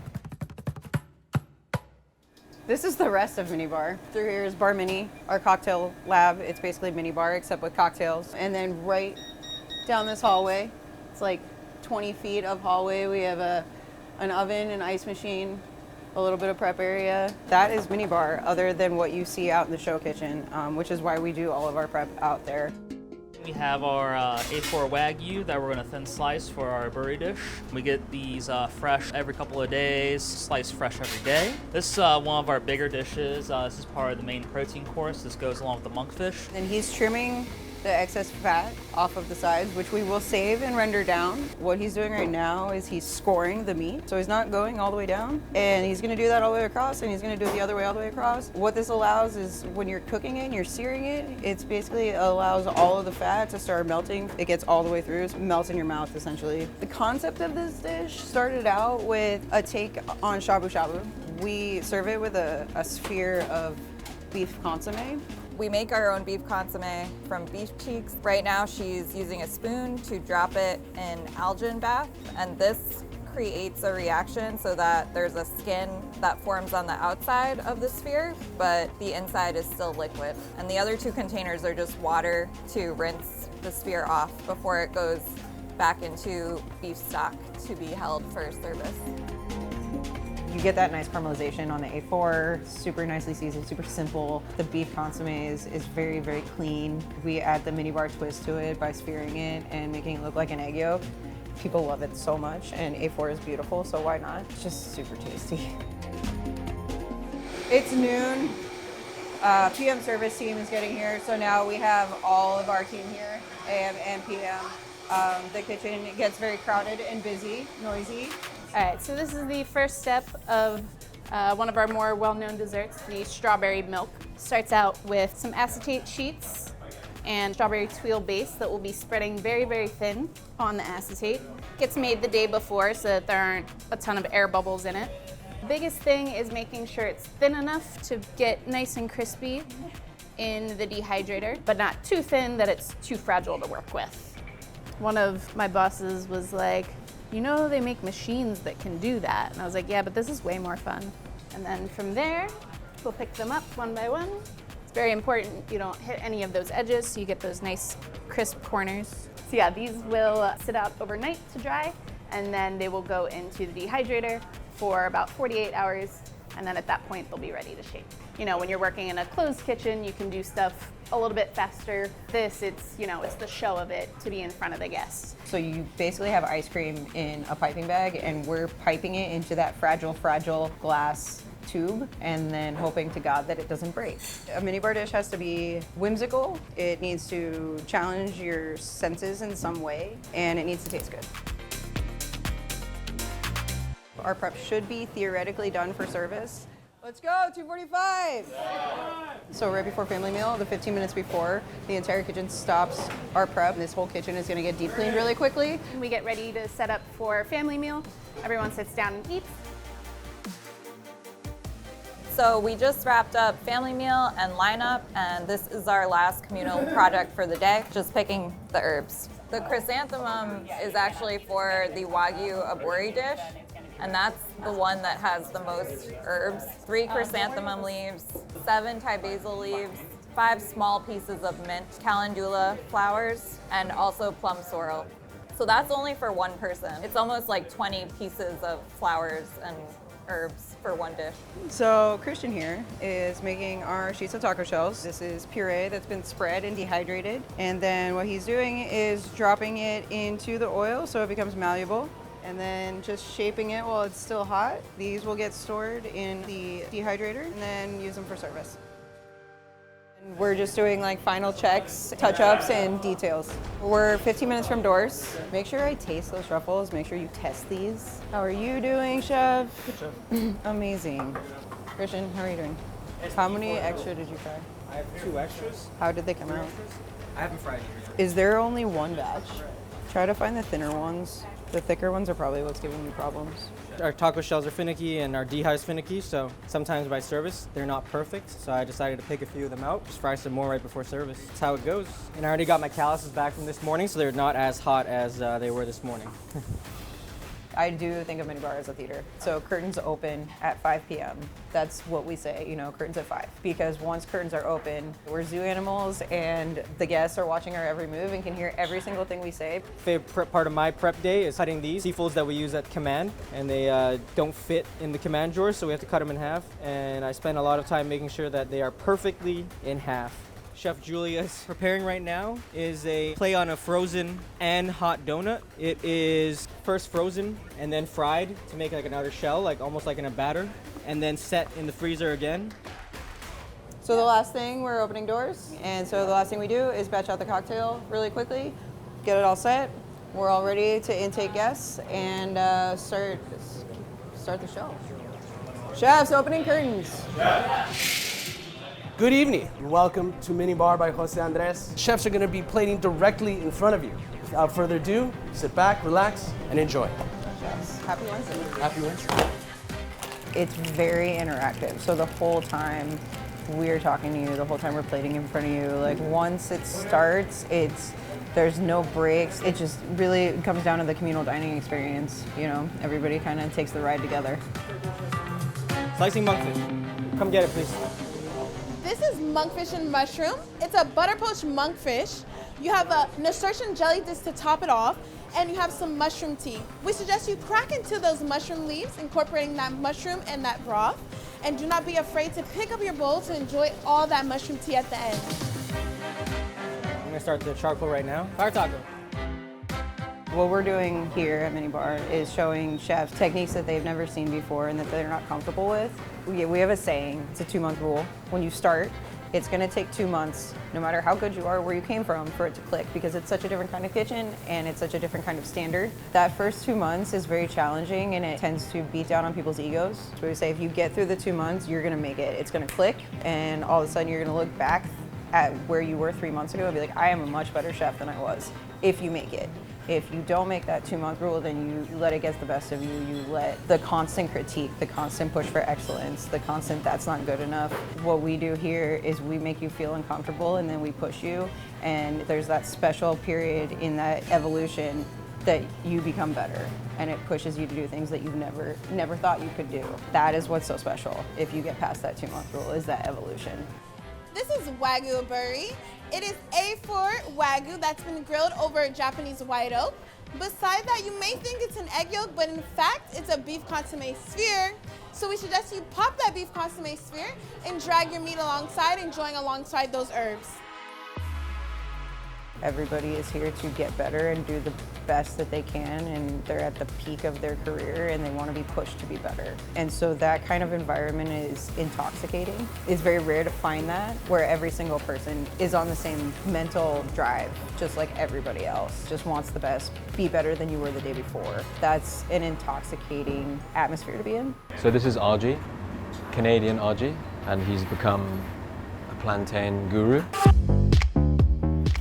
This is the rest of Minibar. Through here is Bar Mini, our cocktail lab. It's basically Minibar except with cocktails. And then right down this hallway, it's like 20 feet of hallway. We have an oven, an ice machine, a little bit of prep area. That is Minibar, other than what you see out in the show kitchen, which is why we do all of our prep out there. We have our A4 Wagyu that we're going to thin slice for our burri dish. We get these fresh every couple of days, sliced fresh every day. This is one of our bigger dishes. This is part of the main protein course. This goes along with the monkfish. And he's trimming the excess fat off of the sides, which we will save and render down. What he's doing right now is he's scoring the meat. So he's not going all the way down, and he's gonna do that all the way across, and he's gonna do it the other way all the way across. What this allows is when you're cooking it and you're searing it, it's basically allows all of the fat to start melting. It gets all the way through, it melts in your mouth essentially. The concept of this dish started out with a take on shabu shabu. We serve it with a sphere of beef consomme. We make our own beef consomme from beef cheeks. Right now she's using a spoon to drop it in algin bath, and this creates a reaction so that there's a skin that forms on the outside of the sphere, but the inside is still liquid. And the other two containers are just water to rinse the sphere off before it goes back into beef stock to be held for service. You get that nice caramelization on the A4, super nicely seasoned, super simple. The beef consomme is very, very clean. We add the Minibar twist to it by spearing it and making it look like an egg yolk. People love it so much, and A4 is beautiful, so why not? It's just super tasty. It's noon. PM service team is getting here, so now we have all of our team here, AM and PM. The kitchen gets very crowded and busy, noisy. All right, so this is the first step of one of our more well-known desserts, the strawberry milk. Starts out with some acetate sheets and strawberry tuile base that will be spreading very, very thin on the acetate. Gets made the day before so that there aren't a ton of air bubbles in it. The biggest thing is making sure it's thin enough to get nice and crispy in the dehydrator, but not too thin that it's too fragile to work with. One of my bosses was like, you know, they make machines that can do that. And I was like, yeah, but this is way more fun. And then from there, we'll pick them up one by one. It's very important you don't hit any of those edges so you get those nice crisp corners. So yeah, these will sit out overnight to dry, and then they will go into the dehydrator for about 48 hours. And then at that point, they'll be ready to shape. You know, when you're working in a closed kitchen, you can do stuff a little bit faster. This, it's the show of it to be in front of the guests. So you basically have ice cream in a piping bag, and we're piping it into that fragile glass tube, and then hoping to God that it doesn't break. A Minibar dish has to be whimsical. It needs to challenge your senses in some way, and it needs to taste good. Our prep should be theoretically done for service. Let's go, 2:45. So right before family meal, the 15 minutes before, the entire kitchen stops our prep. This whole kitchen is gonna get deep cleaned really quickly. We get ready to set up for family meal. Everyone sits down and eats. So we just wrapped up family meal and lineup, and this is our last communal project for the day, just picking the herbs. The chrysanthemum is actually for the Wagyu aburi dish, and that's the one that has the most herbs. 3 chrysanthemum leaves, 7 Thai basil leaves, 5 small pieces of mint, calendula flowers, and also plum sorrel. So that's only for one person. It's almost like 20 pieces of flowers and herbs for one dish. So Christian here is making our sheets of taco shells. This is puree that's been spread and dehydrated. And then what he's doing is dropping it into the oil so it becomes malleable, and then just shaping it while it's still hot. These will get stored in the dehydrator and then use them for service. And we're just doing like final checks, touch-ups, and details. We're 15 minutes from doors. Make sure I taste those truffles. Make sure you test these. How are you doing, Chef? Good, Chef. Amazing. Christian, how are you doing? How many extra did you fry? I have 2 extras. How did they come out? I haven't fried either. Is there only one batch? Try to find the thinner ones. The thicker ones are probably what's giving you problems. Our taco shells are finicky and our dehy's finicky, so sometimes by service, they're not perfect. So I decided to pick a few of them out, just fry some more right before service. That's how it goes. And I already got my calluses back from this morning, so they're not as hot as they were this morning. I do think of Minibar as a theater. So curtains open at 5 p.m. That's what we say, you know, curtains at 5. Because once curtains are open, we're zoo animals and the guests are watching our every move and can hear every single thing we say. Favorite part of my prep day is cutting these seafoods that we use at command, and they don't fit in the command drawers, so we have to cut them in half. And I spend a lot of time making sure that they are perfectly in half. Chef Julia's preparing right now is a play on a frozen and hot donut. It is first frozen and then fried to make like an outer shell, like almost like in a batter, and then set in the freezer again. So the last thing, we're opening doors. And so the last thing we do is batch out the cocktail really quickly, get it all set. We're all ready to intake guests and start the show. Chefs, opening curtains. Good evening. Welcome to Minibar by José Andrés. Chefs are going to be plating directly in front of you. Without further ado, sit back, relax, and enjoy. Happy Wednesday. Happy Wednesday. It's very interactive. So the whole time we're talking to you, the whole time we're plating in front of you, like once it starts, there's no breaks. It just really comes down to the communal dining experience. You know, everybody kind of takes the ride together. Slicing monkfish. Come get it, please. This is monkfish and mushroom. It's a butter poached monkfish. You have a nasturtium jelly just to top it off, and you have some mushroom tea. We suggest you crack into those mushroom leaves, incorporating that mushroom and that broth, and do not be afraid to pick up your bowl to enjoy all that mushroom tea at the end. I'm gonna start the charcoal right now. Fire taco. What we're doing here at Minibar is showing chefs techniques that they've never seen before and that they're not comfortable with. We have a saying, it's a 2-month rule. When you start, it's gonna take 2 months, no matter how good you are, where you came from, for it to click, because it's such a different kind of kitchen and it's such a different kind of standard. That first 2 months is very challenging and it tends to beat down on people's egos. So we say if you get through the 2 months, you're gonna make it. It's gonna click, and all of a sudden you're gonna look back at where you were 3 months ago and be like, I am a much better chef than I was, if you make it. If you don't make that 2-month rule, then you let it get the best of you. You let the constant critique, the constant push for excellence, the constant that's not good enough. What we do here is we make you feel uncomfortable and then we push you. And there's that special period in that evolution that you become better, and it pushes you to do things that you've never thought you could do. That is what's so special if you get past that 2-month rule, is that evolution. This is Wagyu burri. It is A4 Wagyu that's been grilled over Japanese white oak. Beside that, you may think it's an egg yolk, but in fact, it's a beef consomme sphere. So we suggest you pop that beef consomme sphere and drag your meat alongside, enjoying alongside those herbs. Everybody is here to get better and do the best that they can, and they're at the peak of their career and they want to be pushed to be better. And so that kind of environment is intoxicating. It's very rare to find that, where every single person is on the same mental drive, just like everybody else, just wants the best, be better than you were the day before. That's an intoxicating atmosphere to be in. So this is Arji, Canadian Arji, and he's become a plantain guru.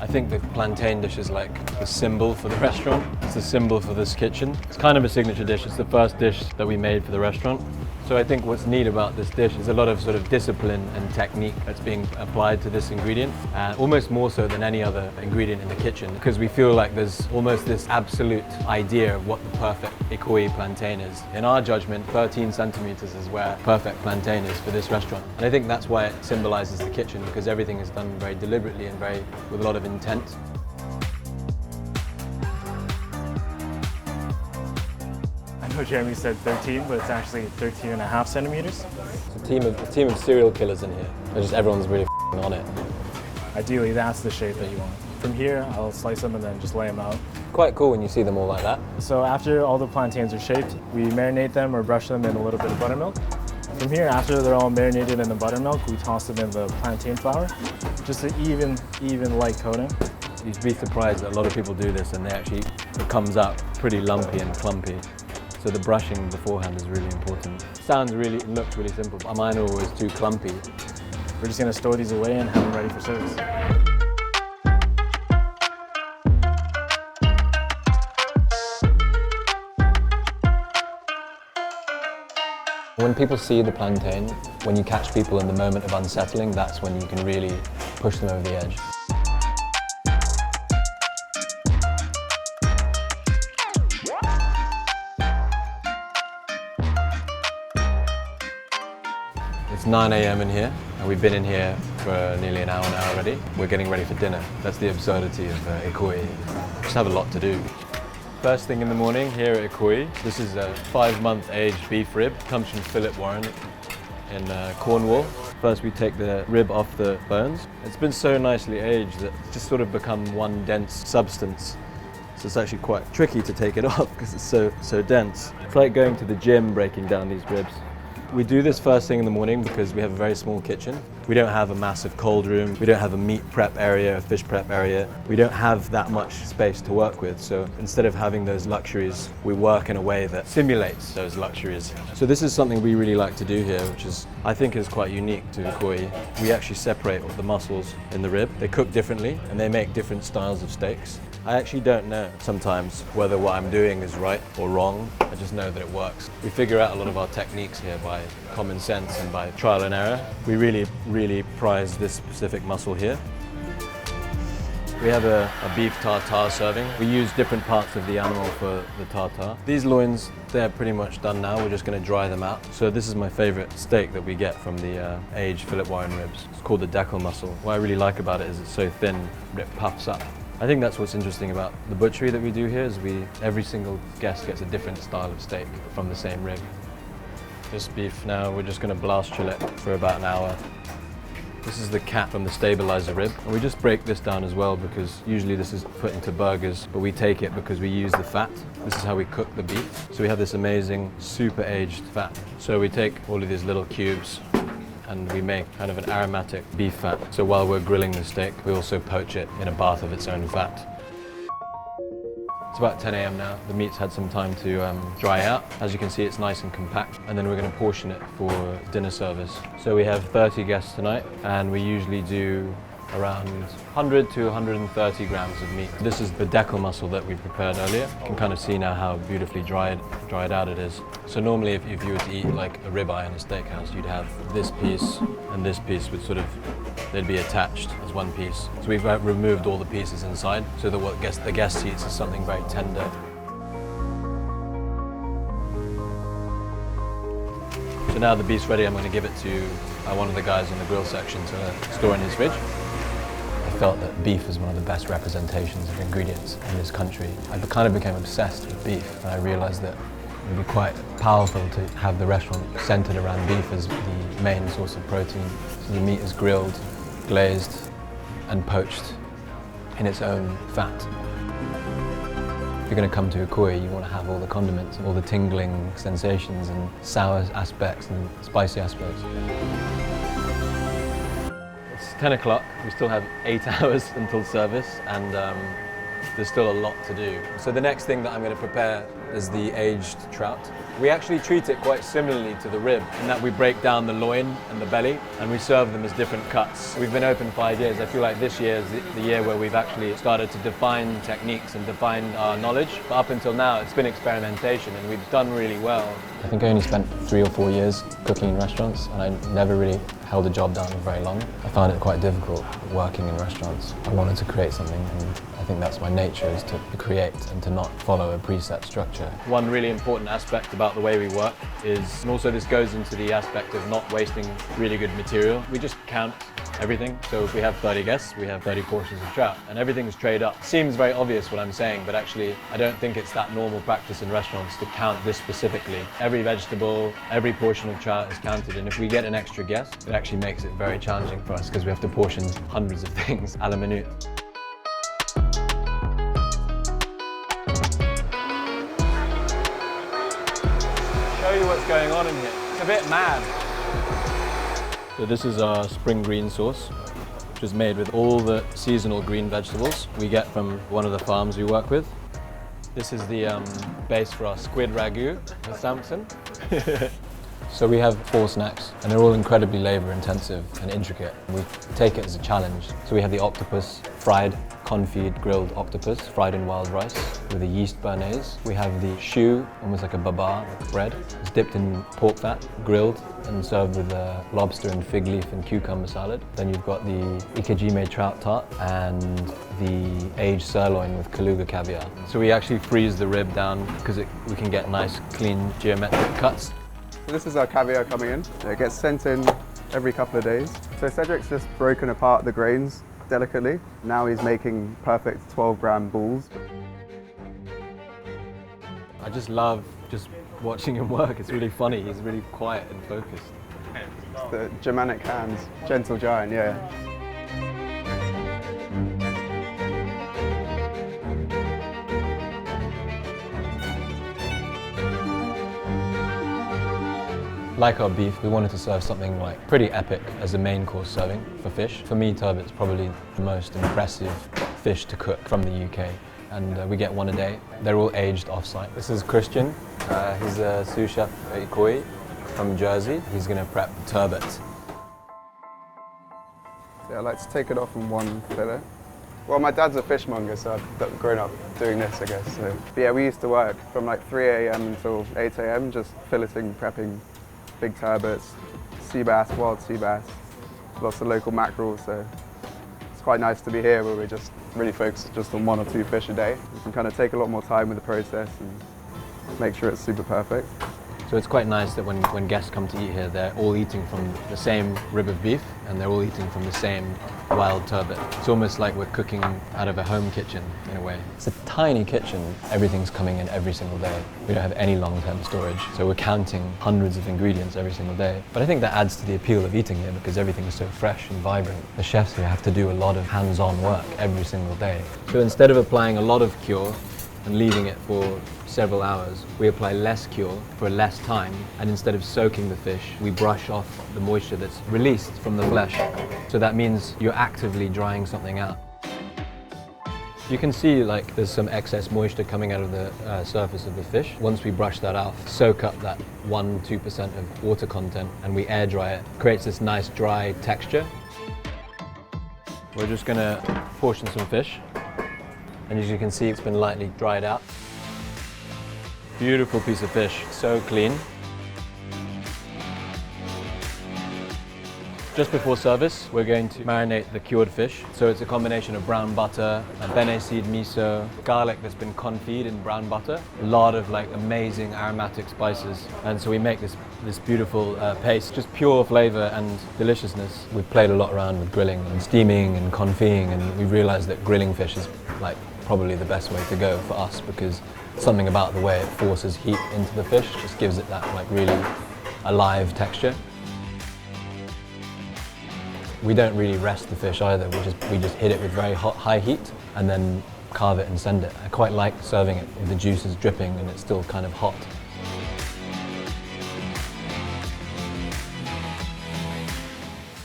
I think the plantain dish is like the symbol for the restaurant. It's the symbol for this kitchen. It's kind of a signature dish. It's the first dish that we made for the restaurant. So I think what's neat about this dish is a lot of sort of discipline and technique that's being applied to this ingredient, almost more so than any other ingredient in the kitchen, because we feel like there's almost this absolute idea of what the perfect Ikoyi plantain is. In our judgment, 13 centimeters is where perfect plantain is for this restaurant. And I think that's why it symbolizes the kitchen, because everything is done very deliberately and with a lot of intent. I know Jeremy said 13, but it's actually 13.5 centimeters. It's a team of serial killers in here. Just everyone's really on it. Ideally, that's the shape that you want. From here, I'll slice them and then just lay them out. Quite cool when you see them all like that. So after all the plantains are shaped, we marinate them or brush them in a little bit of buttermilk. From here, after they're all marinated in the buttermilk, we toss them in the plantain flour, just an even light coating. You'd be surprised that a lot of people do this and it comes out pretty lumpy and clumpy. So the brushing beforehand is really important. Looks really simple, but mine are always too clumpy. We're just gonna store these away and have them ready for service. When people see the plantain, when you catch people in the moment of unsettling, that's when you can really push them over the edge. It's 9 a.m. in here, and we've been in here for nearly an hour now already. We're getting ready for dinner. That's the absurdity of Ikoyi. Just have a lot to do. First thing in the morning here at Ikoyi, this is a 5-month aged beef rib. Comes from Philip Warren in Cornwall. First we take the rib off the bones. It's been so nicely aged that it's just sort of become one dense substance. So it's actually quite tricky to take it off because it's so dense. It's like going to the gym breaking down these ribs. We do this first thing in the morning because we have a very small kitchen. We don't have a massive cold room. We don't have a meat prep area, a fish prep area. We don't have that much space to work with. So instead of having those luxuries, we work in a way that simulates those luxuries. So this is something we really like to do here, which is, I think, is quite unique to Ikoyi. We actually separate the muscles in the rib. They cook differently and they make different styles of steaks. I actually don't know sometimes whether what I'm doing is right or wrong. I just know that it works. We figure out a lot of our techniques here by common sense and by trial and error. We really prize this specific muscle here. We have a beef tartare serving. We use different parts of the animal for the tartare. These loins, they're pretty much done now. We're just going to dry them out. So this is my favorite steak that we get from the aged Philip Warren ribs. It's called the decal muscle. What I really like about it is it's so thin, it puffs up. I think that's what's interesting about the butchery that we do here is every single guest gets a different style of steak from the same rib. This beef now, we're just going to blast chill it for about an hour. This is the cat from the stabilizer rib. And we just break this down as well because usually this is put into burgers, but we take it because we use the fat. This is how we cook the beef. So we have this amazing super aged fat. So we take all of these little cubes and we make kind of an aromatic beef fat. So while we're grilling the steak, we also poach it in a bath of its own fat. It's about 10 a.m. now. The meat's had some time to dry out. As you can see, it's nice and compact. And then we're going to portion it for dinner service. So we have 30 guests tonight, and we usually do around 100 to 130 grams of meat. This is the decal muscle that we prepared earlier. You can kind of see now how beautifully dried out it is. So normally if you were to eat like a ribeye in a steakhouse, you'd have this piece and this piece would they'd be attached as one piece. So we've removed all the pieces inside so that what the guest eats is something very tender. So now the beef's ready, I'm going to give it to one of the guys in the grill section to store in his fridge. I felt that beef is one of the best representations of ingredients in this country. I kind of became obsessed with beef, and I realized that it would be quite powerful to have the restaurant centered around beef as the main source of protein. So the meat is grilled, glazed, and poached in its own fat. If you're going to come to Ikoyi, you want to have all the condiments, all the tingling sensations and sour aspects and spicy aspects. It's 10 o'clock, we still have 8 hours until service, and there's still a lot to do. So the next thing that I'm going to prepare is the aged trout. We actually treat it quite similarly to the rib in that we break down the loin and the belly and we serve them as different cuts. We've been open 5 years. I feel like this year is the year where we've actually started to define techniques and define our knowledge. But up until now, it's been experimentation and we've done really well. I think I only spent 3 or 4 years cooking in restaurants and I never really held a job down for very long. I found it quite difficult working in restaurants. I wanted to create something and I think that's my nature, is to create and to not follow a preset structure. One really important aspect about the way we work is, and also this goes into the aspect of not wasting really good material. We just count everything. So if we have 30 guests, we have 30 portions of trout and everything is trayed up. Seems very obvious what I'm saying, but actually I don't think it's that normal practice in restaurants to count this specifically. Every vegetable, every portion of trout is counted, and if we get an extra guest, it actually makes it very challenging for us because we have to portion hundreds of things à la minute. Show you what's going on in here. It's a bit mad. So this is our spring green sauce, which is made with all the seasonal green vegetables we get from one of the farms we work with. This is the base for our squid ragu with Samson. So we have 4 snacks and they're all incredibly labor intensive and intricate. We take it as a challenge. So we have the octopus, fried, confit grilled octopus, fried in wild rice with a yeast béarnaise. We have the choux, almost like a baba, like bread. It's dipped in pork fat, grilled and served with lobster and fig leaf and cucumber salad. Then you've got the Ikoyi trout tart and the aged sirloin with Kaluga caviar. So we actually freeze the rib down because we can get nice, clean, geometric cuts. This is our caviar coming in. It gets sent in every couple of days. So Cedric's just broken apart the grains delicately. Now he's making perfect 12-gram balls. I just love watching him work. It's really funny. He's really quiet and focused. It's the Germanic hands, gentle giant, yeah. Like our beef, we wanted to serve something like pretty epic as a main course serving for fish. For me, turbot's probably the most impressive fish to cook from the UK. And we get one a day. They're all aged off-site. This is Christian. He's a sous chef at Ikoyi from Jersey. He's going to prep turbot. Yeah, I like to take it off in one fillet. Well, my dad's a fishmonger, so I've grown up doing this, I guess. So. But yeah, we used to work from like 3 a.m. until 8 a.m. just filleting, prepping big turbots, sea bass, wild sea bass, lots of local mackerel. So it's quite nice to be here where we're just really focused just on 1 or 2 fish a day. You can kind of take a lot more time with the process and make sure it's super perfect. So it's quite nice that when guests come to eat here, they're all eating from the same rib of beef and they're all eating from the same wild turbot. It's almost like we're cooking out of a home kitchen in a way. It's a tiny kitchen. Everything's coming in every single day. We don't have any long-term storage, so we're counting hundreds of ingredients every single day. But I think that adds to the appeal of eating here because everything is so fresh and vibrant. The chefs here have to do a lot of hands-on work every single day. So instead of applying a lot of cure and leaving it for several hours, we apply less cure for less time, and instead of soaking the fish, we brush off the moisture that's released from the flesh. So that means you're actively drying something out. You can see like there's some excess moisture coming out of the surface of the fish. Once we brush that off, soak up that 1–2% of water content and we air dry it, creates this nice dry texture. We're just gonna portion some fish. And as you can see, it's been lightly dried out. Beautiful piece of fish, so clean. Just before service, we're going to marinate the cured fish. So it's a combination of brown butter, bene seed miso, garlic that's been confit in brown butter, a lot of like amazing aromatic spices. And so we make this beautiful paste, just pure flavor and deliciousness. We've played a lot around with grilling and steaming and confitting, and we realized that grilling fish is like probably the best way to go for us because something about the way it forces heat into the fish just gives it that like really alive texture. We don't really rest the fish either. We just hit it with very high heat and then carve it and send it. I quite like serving it with the juices dripping and it's still kind of hot.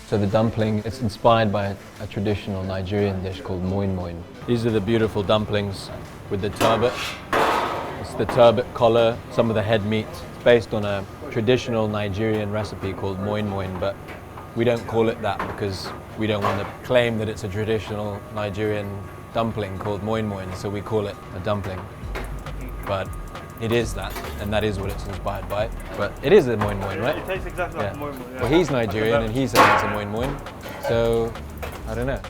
So the dumpling, it's inspired by a traditional Nigerian dish called moin moin. These are the beautiful dumplings with the turbot. It's the turbot collar, some of the head meat. It's based on a traditional Nigerian recipe called moin moin, but we don't call it that because we don't want to claim that it's a traditional Nigerian dumpling called moin moin, so we call it a dumpling. But it is that, and that is what it's inspired by. But it is a moin moin, right? It tastes exactly like a moin moin. Yeah. Well, he's Nigerian and he says it's a moin moin, so I don't know.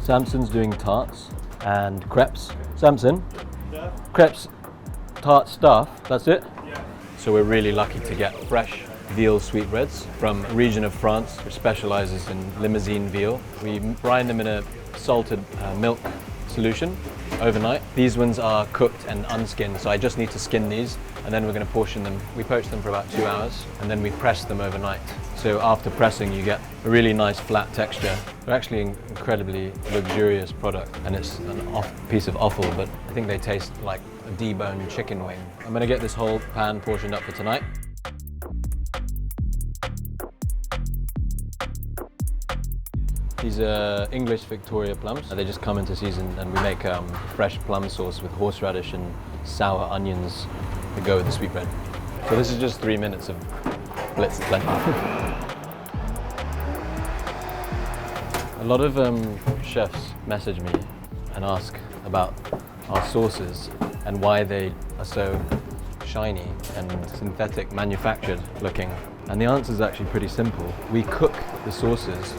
Samson's doing tarts and crepes. Samson, yeah. Crepes, tart stuff, that's it? Yeah. So we're really lucky to get fresh veal sweetbreads from a region of France which specializes in Limousin veal. We brine them in a salted milk solution overnight. These ones are cooked and unskinned, so I just need to skin these and then we're going to portion them. We poach them for about 2 hours and then we press them overnight. So after pressing you get a really nice flat texture. They're actually an incredibly luxurious product and it's a piece of offal, but I think they taste like a deboned chicken wing. I'm going to get this whole pan portioned up for tonight. These are English Victoria plums. They just come into season and we make fresh plum sauce with horseradish and sour onions to go with the sweetbread. So this is just 3 minutes of blitz plenty. A lot of chefs message me and ask about our sauces and why they are so shiny and synthetic, manufactured looking. And the answer is actually pretty simple. We cook the sauces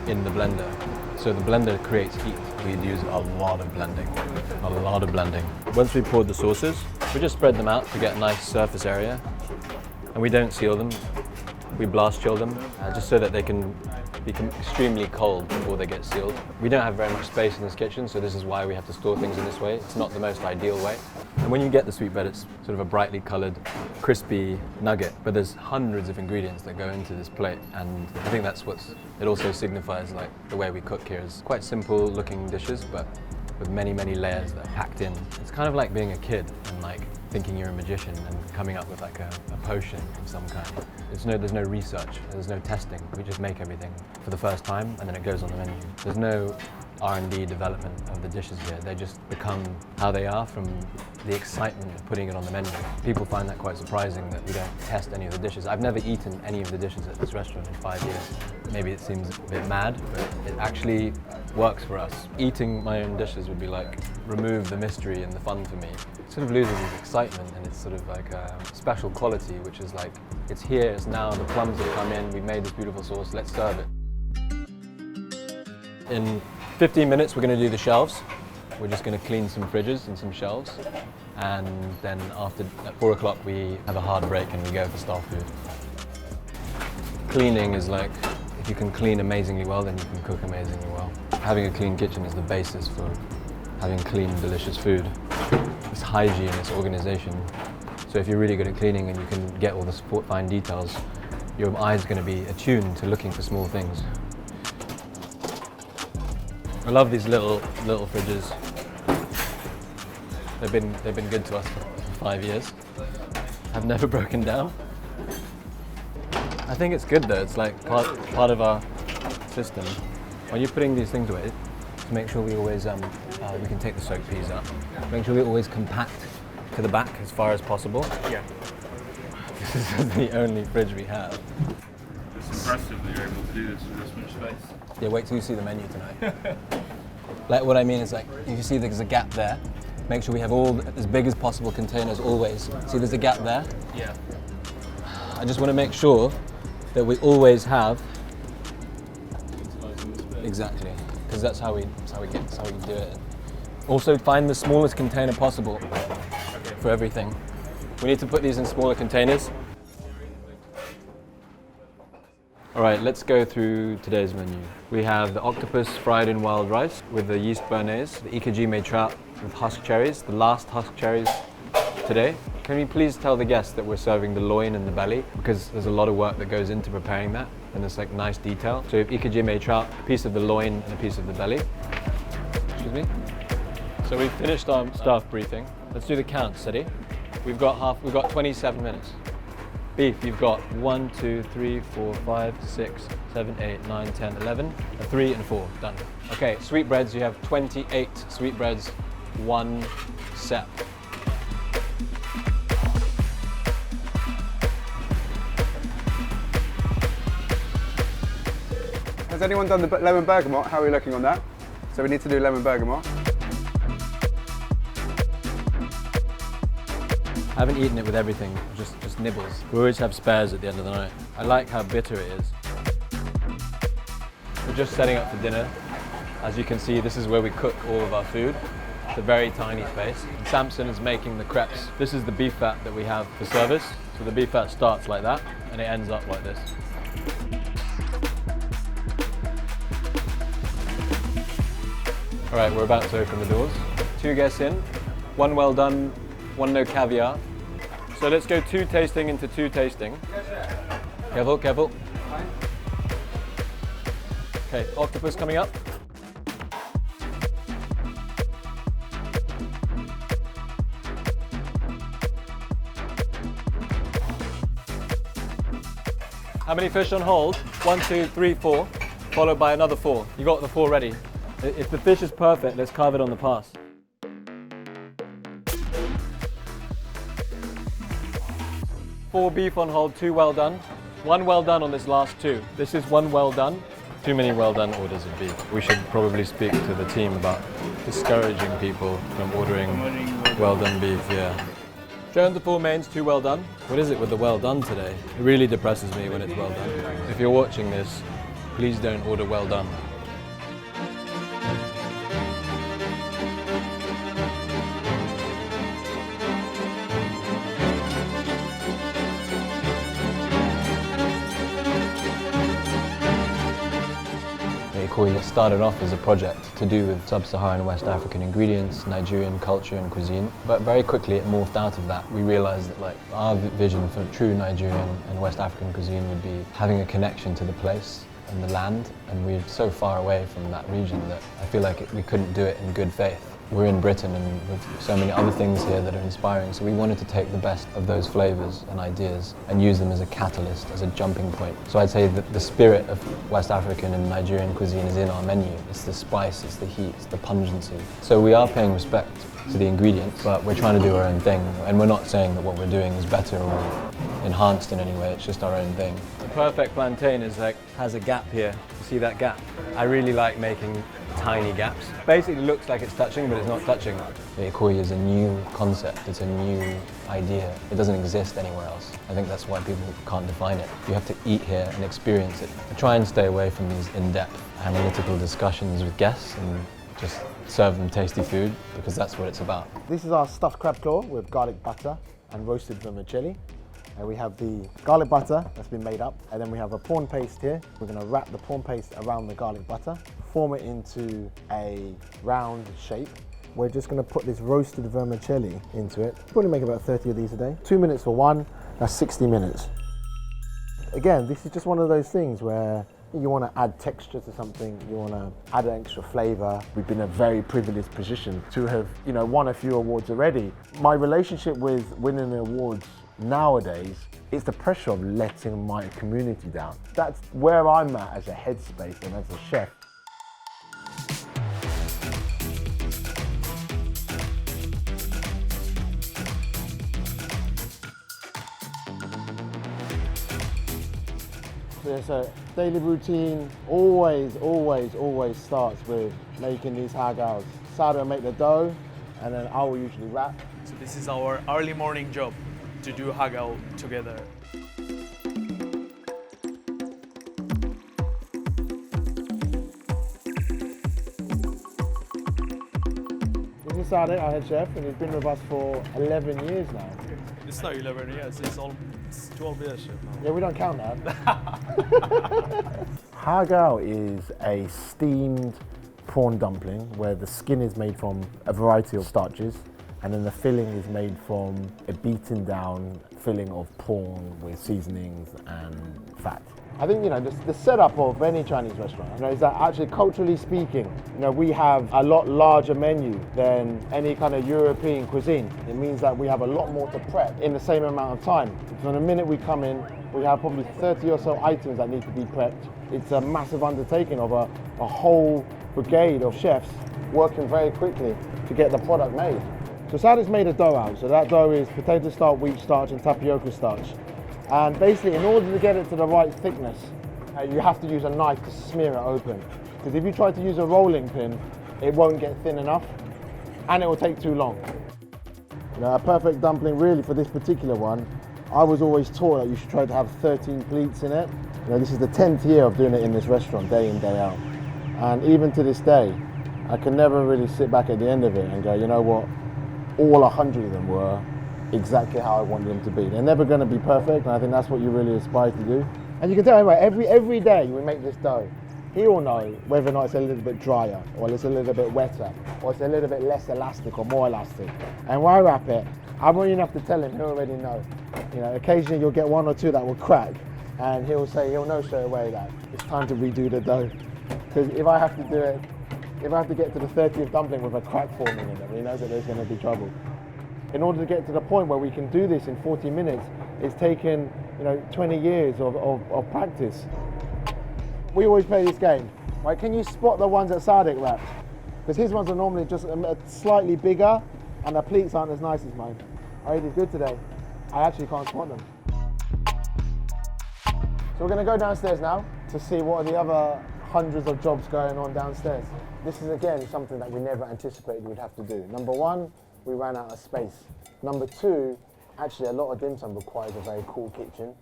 in the blender. So the blender creates heat. We use a lot of blending, Once we poured the sauces, we just spread them out to get a nice surface area. And we don't seal them. We blast chill them, just so that they can become extremely cold before they get sealed. We don't have very much space in this kitchen, so this is why we have to store things in this way. It's not the most ideal way. And when you get the sweetbread, it's sort of a brightly colored, crispy nugget, but there's hundreds of ingredients that go into this plate, and I think that's it also signifies like the way we cook here is quite simple looking dishes, but with many, many layers that are packed in. It's kind of like being a kid and like thinking you're a magician and coming up with like a potion of some kind. There's no research, there's no testing. We just make everything for the first time and then it goes on the menu. There's no R&D development of the dishes here. They just become how they are from the excitement of putting it on the menu. People find that quite surprising that we don't test any of the dishes. I've never eaten any of the dishes at this restaurant in 5 years. Maybe it seems a bit mad, but it actually works for us. Eating my own dishes would be like remove the mystery and the fun for me. It sort of loses its excitement and it's sort of like a special quality, which is like, it's here, it's now, the plums have come in, we've made this beautiful sauce, let's serve it. In 15 minutes we're going to do the shelves. We're just going to clean some fridges and some shelves, and then at 4 o'clock we have a hard break and we go for staff food. Cleaning is like, if you can clean amazingly well, then you can cook amazingly well. Having a clean kitchen is the basis for having clean, delicious food. It's hygiene, it's organization. So if you're really good at cleaning and you can get all the fine details, your eye's going to be attuned to looking for small things. I love these little fridges. They've been good to us for 5 years. Have never broken down. I think it's good though. It's like part of our system. When you're putting these things away, to make sure we always we can take the soaked peas out. Make sure we always compact to the back as far as possible. Yeah. This is the only fridge we have. It's impressive that you're able to do this with this much space. Yeah, wait till you see the menu tonight. Like what I mean is like, if you see there's a gap there, make sure we have all as big as possible containers always. See there's a gap there? Yeah. I just want to make sure that we always have. Exactly, because that's how we do it. Also find the smallest container possible for everything. We need to put these in smaller containers. All right, let's go through today's menu. We have the octopus fried in wild rice with the yeast béarnaise, the Ikoyi trout with husk cherries, the last husk cherries today. Can you please tell the guests that we're serving the loin and the belly, because there's a lot of work that goes into preparing that, and it's like nice detail. So Ikoyi trout, a piece of the loin and a piece of the belly. Excuse me. So we've finished our staff briefing. Let's do the count, steady. We've got 27 minutes. Beef, you've got 1, 2, 3, 4, 5, 6, 7, 8, 9, 10, 11, a 3 and 4, done. Okay, sweetbreads, you have 28 sweetbreads, 1 set. Has anyone done the lemon bergamot? How are we looking on that? So we need to do lemon bergamot. I haven't eaten it with everything, just nibbles. We always have spares at the end of the night. I like how bitter it is. We're just setting up for dinner. As you can see, this is where we cook all of our food. It's a very tiny space. And Samson is making the crepes. This is the beef fat that we have for service. So the beef fat starts like that, and it ends up like this. All right, we're about to open the doors. 2 guests in, 1 well done, 1 no caviar. So let's go 2 tasting into 2 tasting. Careful, careful. Okay, octopus coming up. How many fish on hold? 1, 2, 3, 4, followed by another 4. You got the 4 ready. If the fish is perfect, let's carve it on the pass. 4 beef on hold, 2 well done. 1 well done on this last 2. This is 1 well done. Too many well done orders of beef. We should probably speak to the team about discouraging people from ordering well done beef, yeah. Show the 4 mains, 2 well done. What is it with the well done today? It really depresses me when it's well done. If you're watching this, please don't order well done. Ikoyi started off as a project to do with sub-Saharan West African ingredients, Nigerian culture and cuisine, but very quickly it morphed out of that. We realized that like our vision for true Nigerian and West African cuisine would be having a connection to the place and the land, and we're so far away from that region that I feel like we couldn't do it in good faith. We're in Britain and with so many other things here that are inspiring, so we wanted to take the best of those flavors and ideas and use them as a catalyst, as a jumping point. So I'd say that the spirit of West African and Nigerian cuisine is in our menu. It's the spice, it's the heat, it's the pungency. So we are paying respect to the ingredients, but we're trying to do our own thing, and we're not saying that what we're doing is better or enhanced in any way, it's just our own thing. The perfect plantain is like, has a gap here. You see that gap? I really like making tiny gaps. Basically looks like it's touching, but it's not touching. Ikoyi is a new concept, it's a new idea. It doesn't exist anywhere else. I think that's why people can't define it. You have to eat here and experience it. I try and stay away from these in-depth analytical discussions with guests and just serve them tasty food, because that's what it's about. This is our stuffed crab claw with garlic butter and roasted vermicelli. And we have the garlic butter that's been made up, and then we have a prawn paste here. We're going to wrap the prawn paste around the garlic butter, form it into a round shape. We're just going to put this roasted vermicelli into it. Probably make about 30 of these a day. 2 minutes for one, that's 60 minutes. Again, this is just one of those things where you want to add texture to something, you want to add an extra flavor. We've been in a very privileged position to have, won a few awards already. My relationship with winning the awards nowadays, it's the pressure of letting my community down. That's where I'm at as a headspace and as a chef. So daily routine always starts with making these hagals. Sarah will make the dough, and then I will usually wrap. So this is our early morning job, to do hagal together. This is Sadek, our head chef, and he's been with us for 11 years now. It's not 11 years, it's 12 years chef now. Yeah, we don't count that. Hagal is a steamed prawn dumpling where the skin is made from a variety of starches, and then the filling is made from a beaten down filling of prawn with seasonings and fat. I think, the setup of any Chinese restaurant, is that actually culturally speaking, we have a lot larger menu than any kind of European cuisine. It means that we have a lot more to prep in the same amount of time. So the minute we come in, we have probably 30 or so items that need to be prepped. It's a massive undertaking of a whole brigade of chefs working very quickly to get the product made. So Sadek's made a dough out. So that dough is potato starch, wheat starch and tapioca starch. And basically, in order to get it to the right thickness, you have to use a knife to smear it open. Because if you try to use a rolling pin, it won't get thin enough, and it will take too long. A perfect dumpling, really, for this particular one, I was always taught that you should try to have 13 pleats in it. This is the 10th year of doing it in this restaurant, day in, day out. And even to this day, I can never really sit back at the end of it and go, you know what, all 100 of them were exactly how I wanted them to be. They're never going to be perfect, and I think that's what you really aspire to do. And you can tell, anyway, every day we make this dough, he will know whether or not it's a little bit drier, or it's a little bit wetter, or it's a little bit less elastic or more elastic. And when I wrap it, I'm not enough to tell him, he'll already know. Occasionally you'll get one or two that will crack, and he'll know straight away that it's time to redo the dough. Because if I have to do it, if I have to get to the 30th dumpling with a crack forming in it, he knows that there's going to be trouble. In order to get to the point where we can do this in 40 minutes, it's taken 20 years of practice. We always play this game, right? Can you spot the ones that Sadek wraps? Because his ones are normally just slightly bigger, and the pleats aren't as nice as mine. I did good today. I actually can't spot them. So we're going to go downstairs now to see what are the other hundreds of jobs going on downstairs. This is again something that we never anticipated we'd have to do. Number one, we ran out of space. Number two, actually a lot of dim sum requires a very cool kitchen.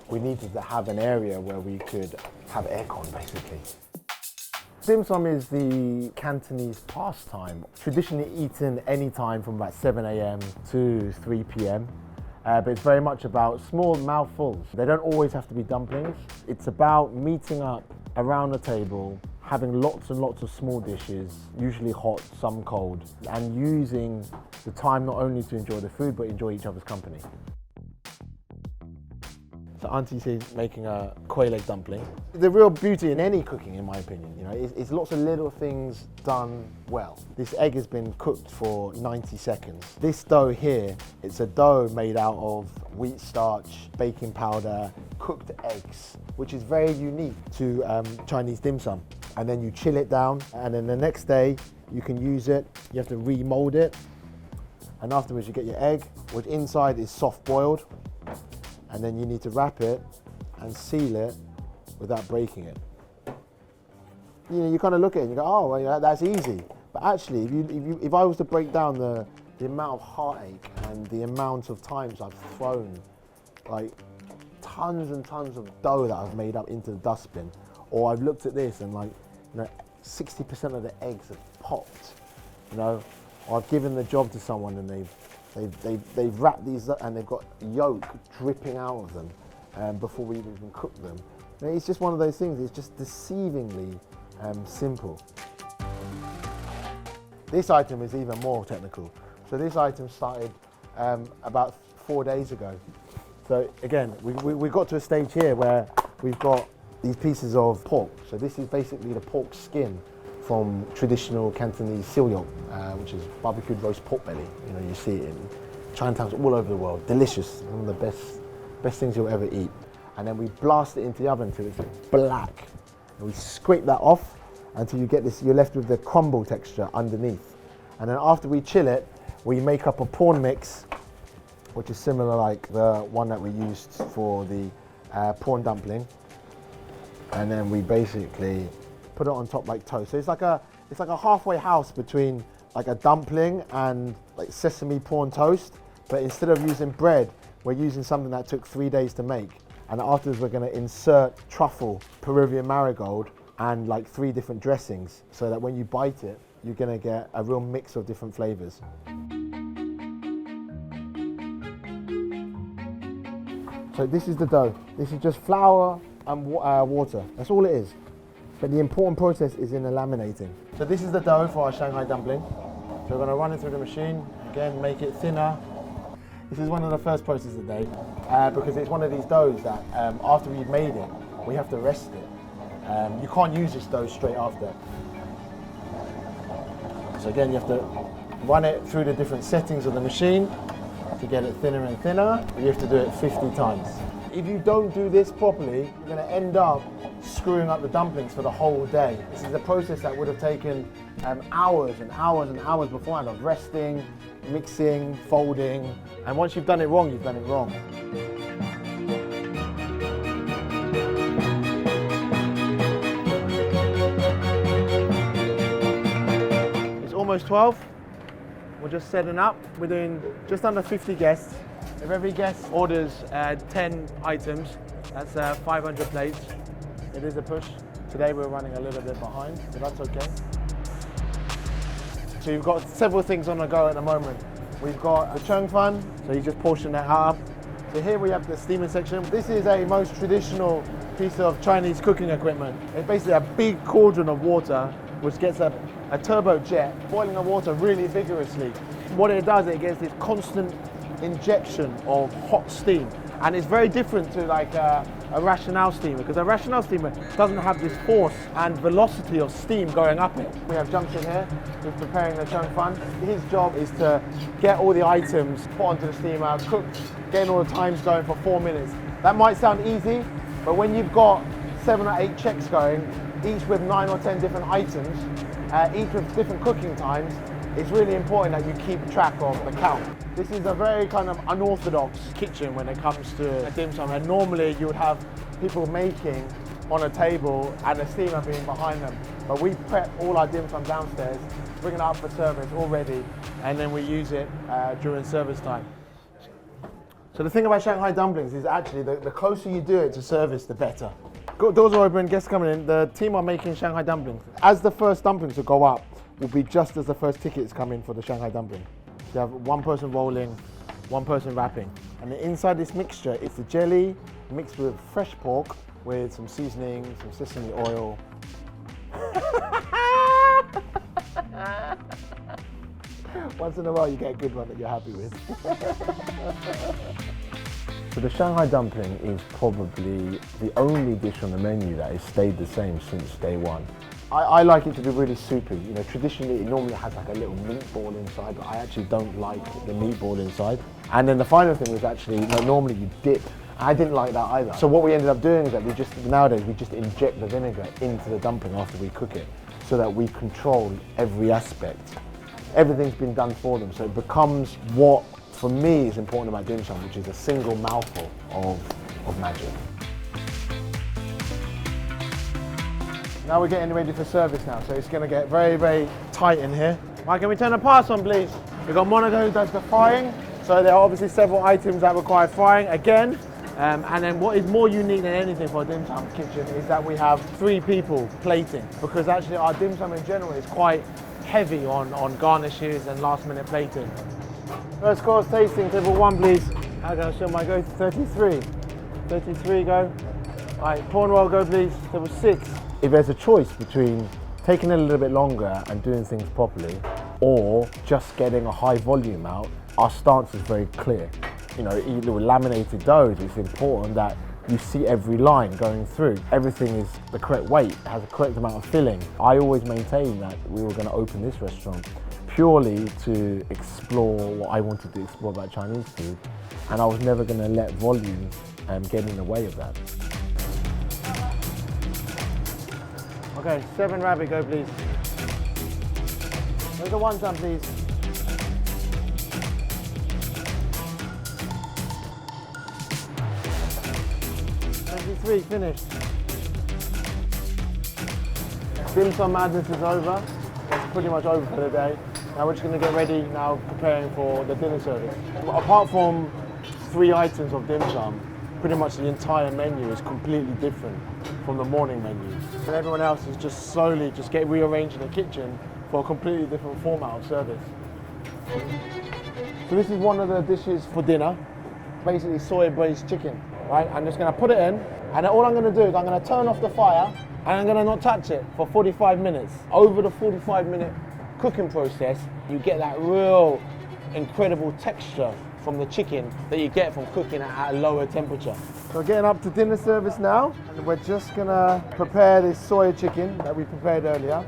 We needed to have an area where we could have aircon basically. Dim sum is the Cantonese pastime, traditionally eaten any time from about 7 a.m. to 3 p.m. But it's very much about small mouthfuls. They don't always have to be dumplings. It's about meeting up around the table, having lots and lots of small dishes, usually hot, some cold, and using the time not only to enjoy the food, but enjoy each other's company. So Auntie's here making a quail egg dumpling. The real beauty in any cooking, in my opinion, you know, is lots of little things done well. This egg has been cooked for 90 seconds. This dough here, it's a dough made out of wheat starch, baking powder, cooked eggs, which is very unique to Chinese dim sum. And then you chill it down, and then the next day you can use it. You have to remold it, and afterwards you get your egg, which inside is soft boiled. And then you need to wrap it and seal it without breaking it. You know, you kind of look at it and you go, oh, well, yeah, that's easy. But actually, if I was to break down the amount of heartache and the amount of times I've thrown like tons and tons of dough that I've made up into the dustbin, or I've looked at this and like, you know, 60% of the eggs have popped, you know, or I've given the job to someone and they've wrapped these up and they've got yolk dripping out of them before we even cook them. You know, it's just one of those things, it's just deceivingly simple. This item is even more technical. So this item started about 4 days ago. So again, we got to a stage here where we've got these pieces of pork. So this is basically the pork skin from traditional Cantonese silyok, which is barbecued roast pork belly. You know, you see it in Chinatowns all over the world. Delicious, one of the best things you'll ever eat. And then we blast it into the oven until it's black. And we scrape that off until you get this, you're left with the crumble texture underneath. And then after we chill it, we make up a prawn mix, which is similar like the one that we used for the prawn dumpling. And then we basically put it on top like toast. So it's like a halfway house between like a dumpling and like sesame prawn toast. But instead of using bread, we're using something that took 3 days to make. And afterwards we're gonna insert truffle, Peruvian marigold, and like 3 different dressings, so that when you bite it, you're gonna get a real mix of different flavors. So this is the dough. This is just flour and water. That's all it is. But the important process is in the laminating. So this is the dough for our Shanghai dumpling. So we're gonna run it through the machine, again, make it thinner. This is one of the first processes of the day, because it's one of these doughs that after we've made it, we have to rest it. You can't use this dough straight after. So again, you have to run it through the different settings of the machine to get it thinner and thinner. You have to do it 50 times. If you don't do this properly, you're gonna end up screwing up the dumplings for the whole day. This is a process that would have taken hours and hours and hours beforehand of resting, mixing, folding. And once you've done it wrong, you've done it wrong. It's almost 12. We're just setting up. We're doing just under 50 guests. If every guest orders 10 items, that's 500 plates. It is a push. Today we're running a little bit behind, but that's okay. So you've got several things on the go at the moment. We've got the chung fan, so you just portion that up. So here we have the steaming section. This is a most traditional piece of Chinese cooking equipment. It's basically a big cauldron of water, which gets a turbo jet, boiling the water really vigorously. What it does, it gets this constant injection of hot steam. And it's very different to like a rationale steamer, because a rationale steamer doesn't have this force and velocity of steam going up it. We have Junction here, who's preparing the chung fan. His job is to get all the items put onto the steamer, cooked, getting all the times going for 4 minutes. That might sound easy, but when you've got 7 or 8 checks going, each with 9 or 10 different items, each with different cooking times, it's really important that you keep track of the count. This is a very kind of unorthodox kitchen when it comes to a dim sum, and normally you would have people making on a table and a steamer being behind them. But we prep all our dim sum downstairs, bring it up for service all ready, and then we use it during service time. So the thing about Shanghai dumplings is actually the closer you do it to service, the better. Doors are open, guests coming in. The team are making Shanghai dumplings. As the first dumplings will go up, will be just as the first tickets come in for the Shanghai dumpling. So you have one person rolling, one person wrapping. And then inside this mixture, it's the jelly mixed with fresh pork with some seasoning, some sesame oil, Once in a while you get a good one that you're happy with. So the Shanghai dumpling is probably the only dish on the menu that has stayed the same since day one. I like it to be really soupy. You know, traditionally it normally has like a little meatball inside, but I actually don't like the meatball inside. And then the final thing was actually, you know, normally you dip. I didn't like that either. So what we ended up doing is that nowadays we just inject the vinegar into the dumpling after we cook it, so that we control every aspect. Everything's been done for them, so it becomes what, for me, is important about dim sum, which is a single mouthful of magic. Now we're getting ready for service now, so it's going to get very, very tight in here. Right, can we turn the pass on, please? We've got Monaco who does the frying, so there are obviously several items that require frying again. And then what is more unique than anything for a dim sum kitchen is that we have 3 people plating, because actually our dim sum in general is quite heavy on garnishes and last minute plating. First course tasting, table 1 please. I'm going to show my go to 33. 33 go. All right, prawn roll go please, table 6. If there's a choice between taking it a little bit longer and doing things properly, or just getting a high volume out, our stance is very clear. You know, either with laminated doughs, it's important that you see every line going through. Everything is the correct weight, has the correct amount of filling. I always maintain that we were going to open this restaurant purely to explore what I wanted to explore about Chinese food, and I was never going to let volume get in the way of that. Okay, 7 rabbit, go please. There's the wonton, please. 23, finished. Dim sum madness is over. It's pretty much over for the day. Now we're just going to get ready now, preparing for the dinner service. Apart from 3 items of dim sum, pretty much the entire menu is completely different from the morning menu. And everyone else is just slowly just get rearranged in the kitchen for a completely different format of service. So this is one of the dishes for dinner, basically soy braised chicken. Right, I'm just going to put it in, and then all I'm going to do is I'm going to turn off the fire and I'm going to not touch it for 45 minutes. Over the 45-minute cooking process, you get that real incredible texture from the chicken that you get from cooking at a lower temperature. So we're getting up to dinner service now, and we're just going to prepare this soya chicken that we prepared earlier.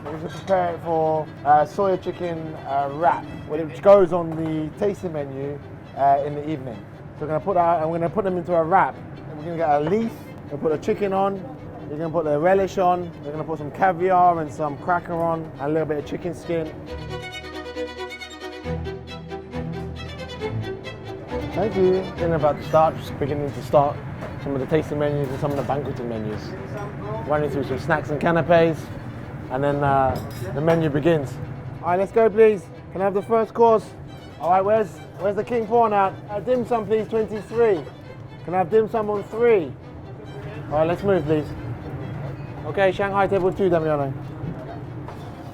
We're going to prepare it for soya chicken wrap, which goes on the tasting menu in the evening. So we're going to put that, and we're going to put them into a wrap. And we're going to get a leaf, we'll put the chicken on, we're going to put the relish on, we're going to put some caviar and some cracker on, and a little bit of chicken skin. Thank you. Dinner about to start, just beginning to start some of the tasting menus and some of the banqueting menus. Running through some snacks and canapes, and then the menu begins. All right, let's go please. Can I have the first course? All right, where's the king prawn out? Dim sum please, 23. Can I have dim sum on 3? All right, let's move please. Okay, Shanghai table 2, Damiano.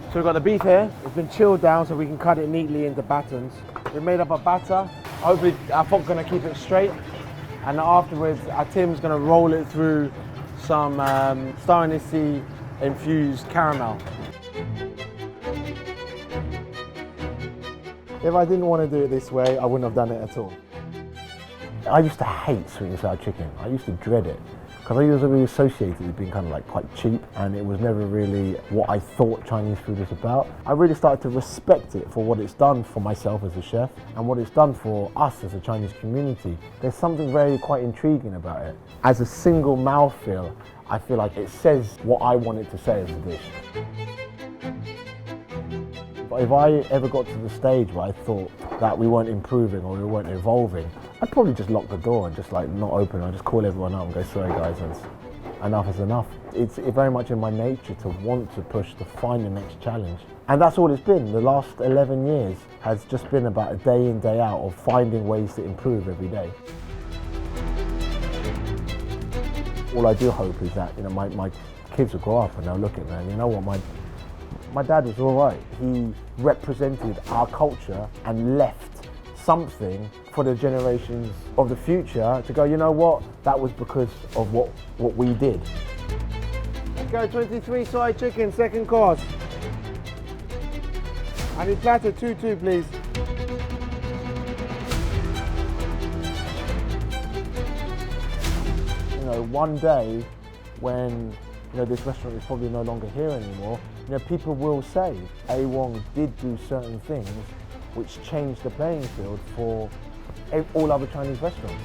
So we've got the beef here. It's been chilled down so we can cut it neatly into battens. We've made up a batter. Hopefully our Fok's going to keep it straight. And afterwards, our Tim's going to roll it through some star anise infused caramel. If I didn't want to do it this way, I wouldn't have done it at all. I used to hate sweet and sour chicken. I used to dread it because I was really associated with being kind of like quite cheap, and it was never really what I thought Chinese food was about. I really started to respect it for what it's done for myself as a chef and what it's done for us as a Chinese community. There's something very quite intriguing about it. As a single mouthfeel, I feel like it says what I want it to say as a dish. If I ever got to the stage where I thought that we weren't improving or we weren't evolving, I'd probably just lock the door and just like not open. I'd just call everyone up and go, sorry guys, enough is enough. It's very much in my nature to want to push, to find the next challenge. And that's all it's been. The last 11 years has just been about a day in, day out of finding ways to improve every day. All I do hope is that my kids will grow up and they'll look at me and you know what, my dad was all right. He represented our culture and left something for the generations of the future to go, you know what, that was because of what we did. Go 23 side chicken, second course. I need platter 2-2, please. You know, one day when this restaurant is probably no longer here anymore, people will say Wong did do certain things which changed the playing field for all other Chinese restaurants.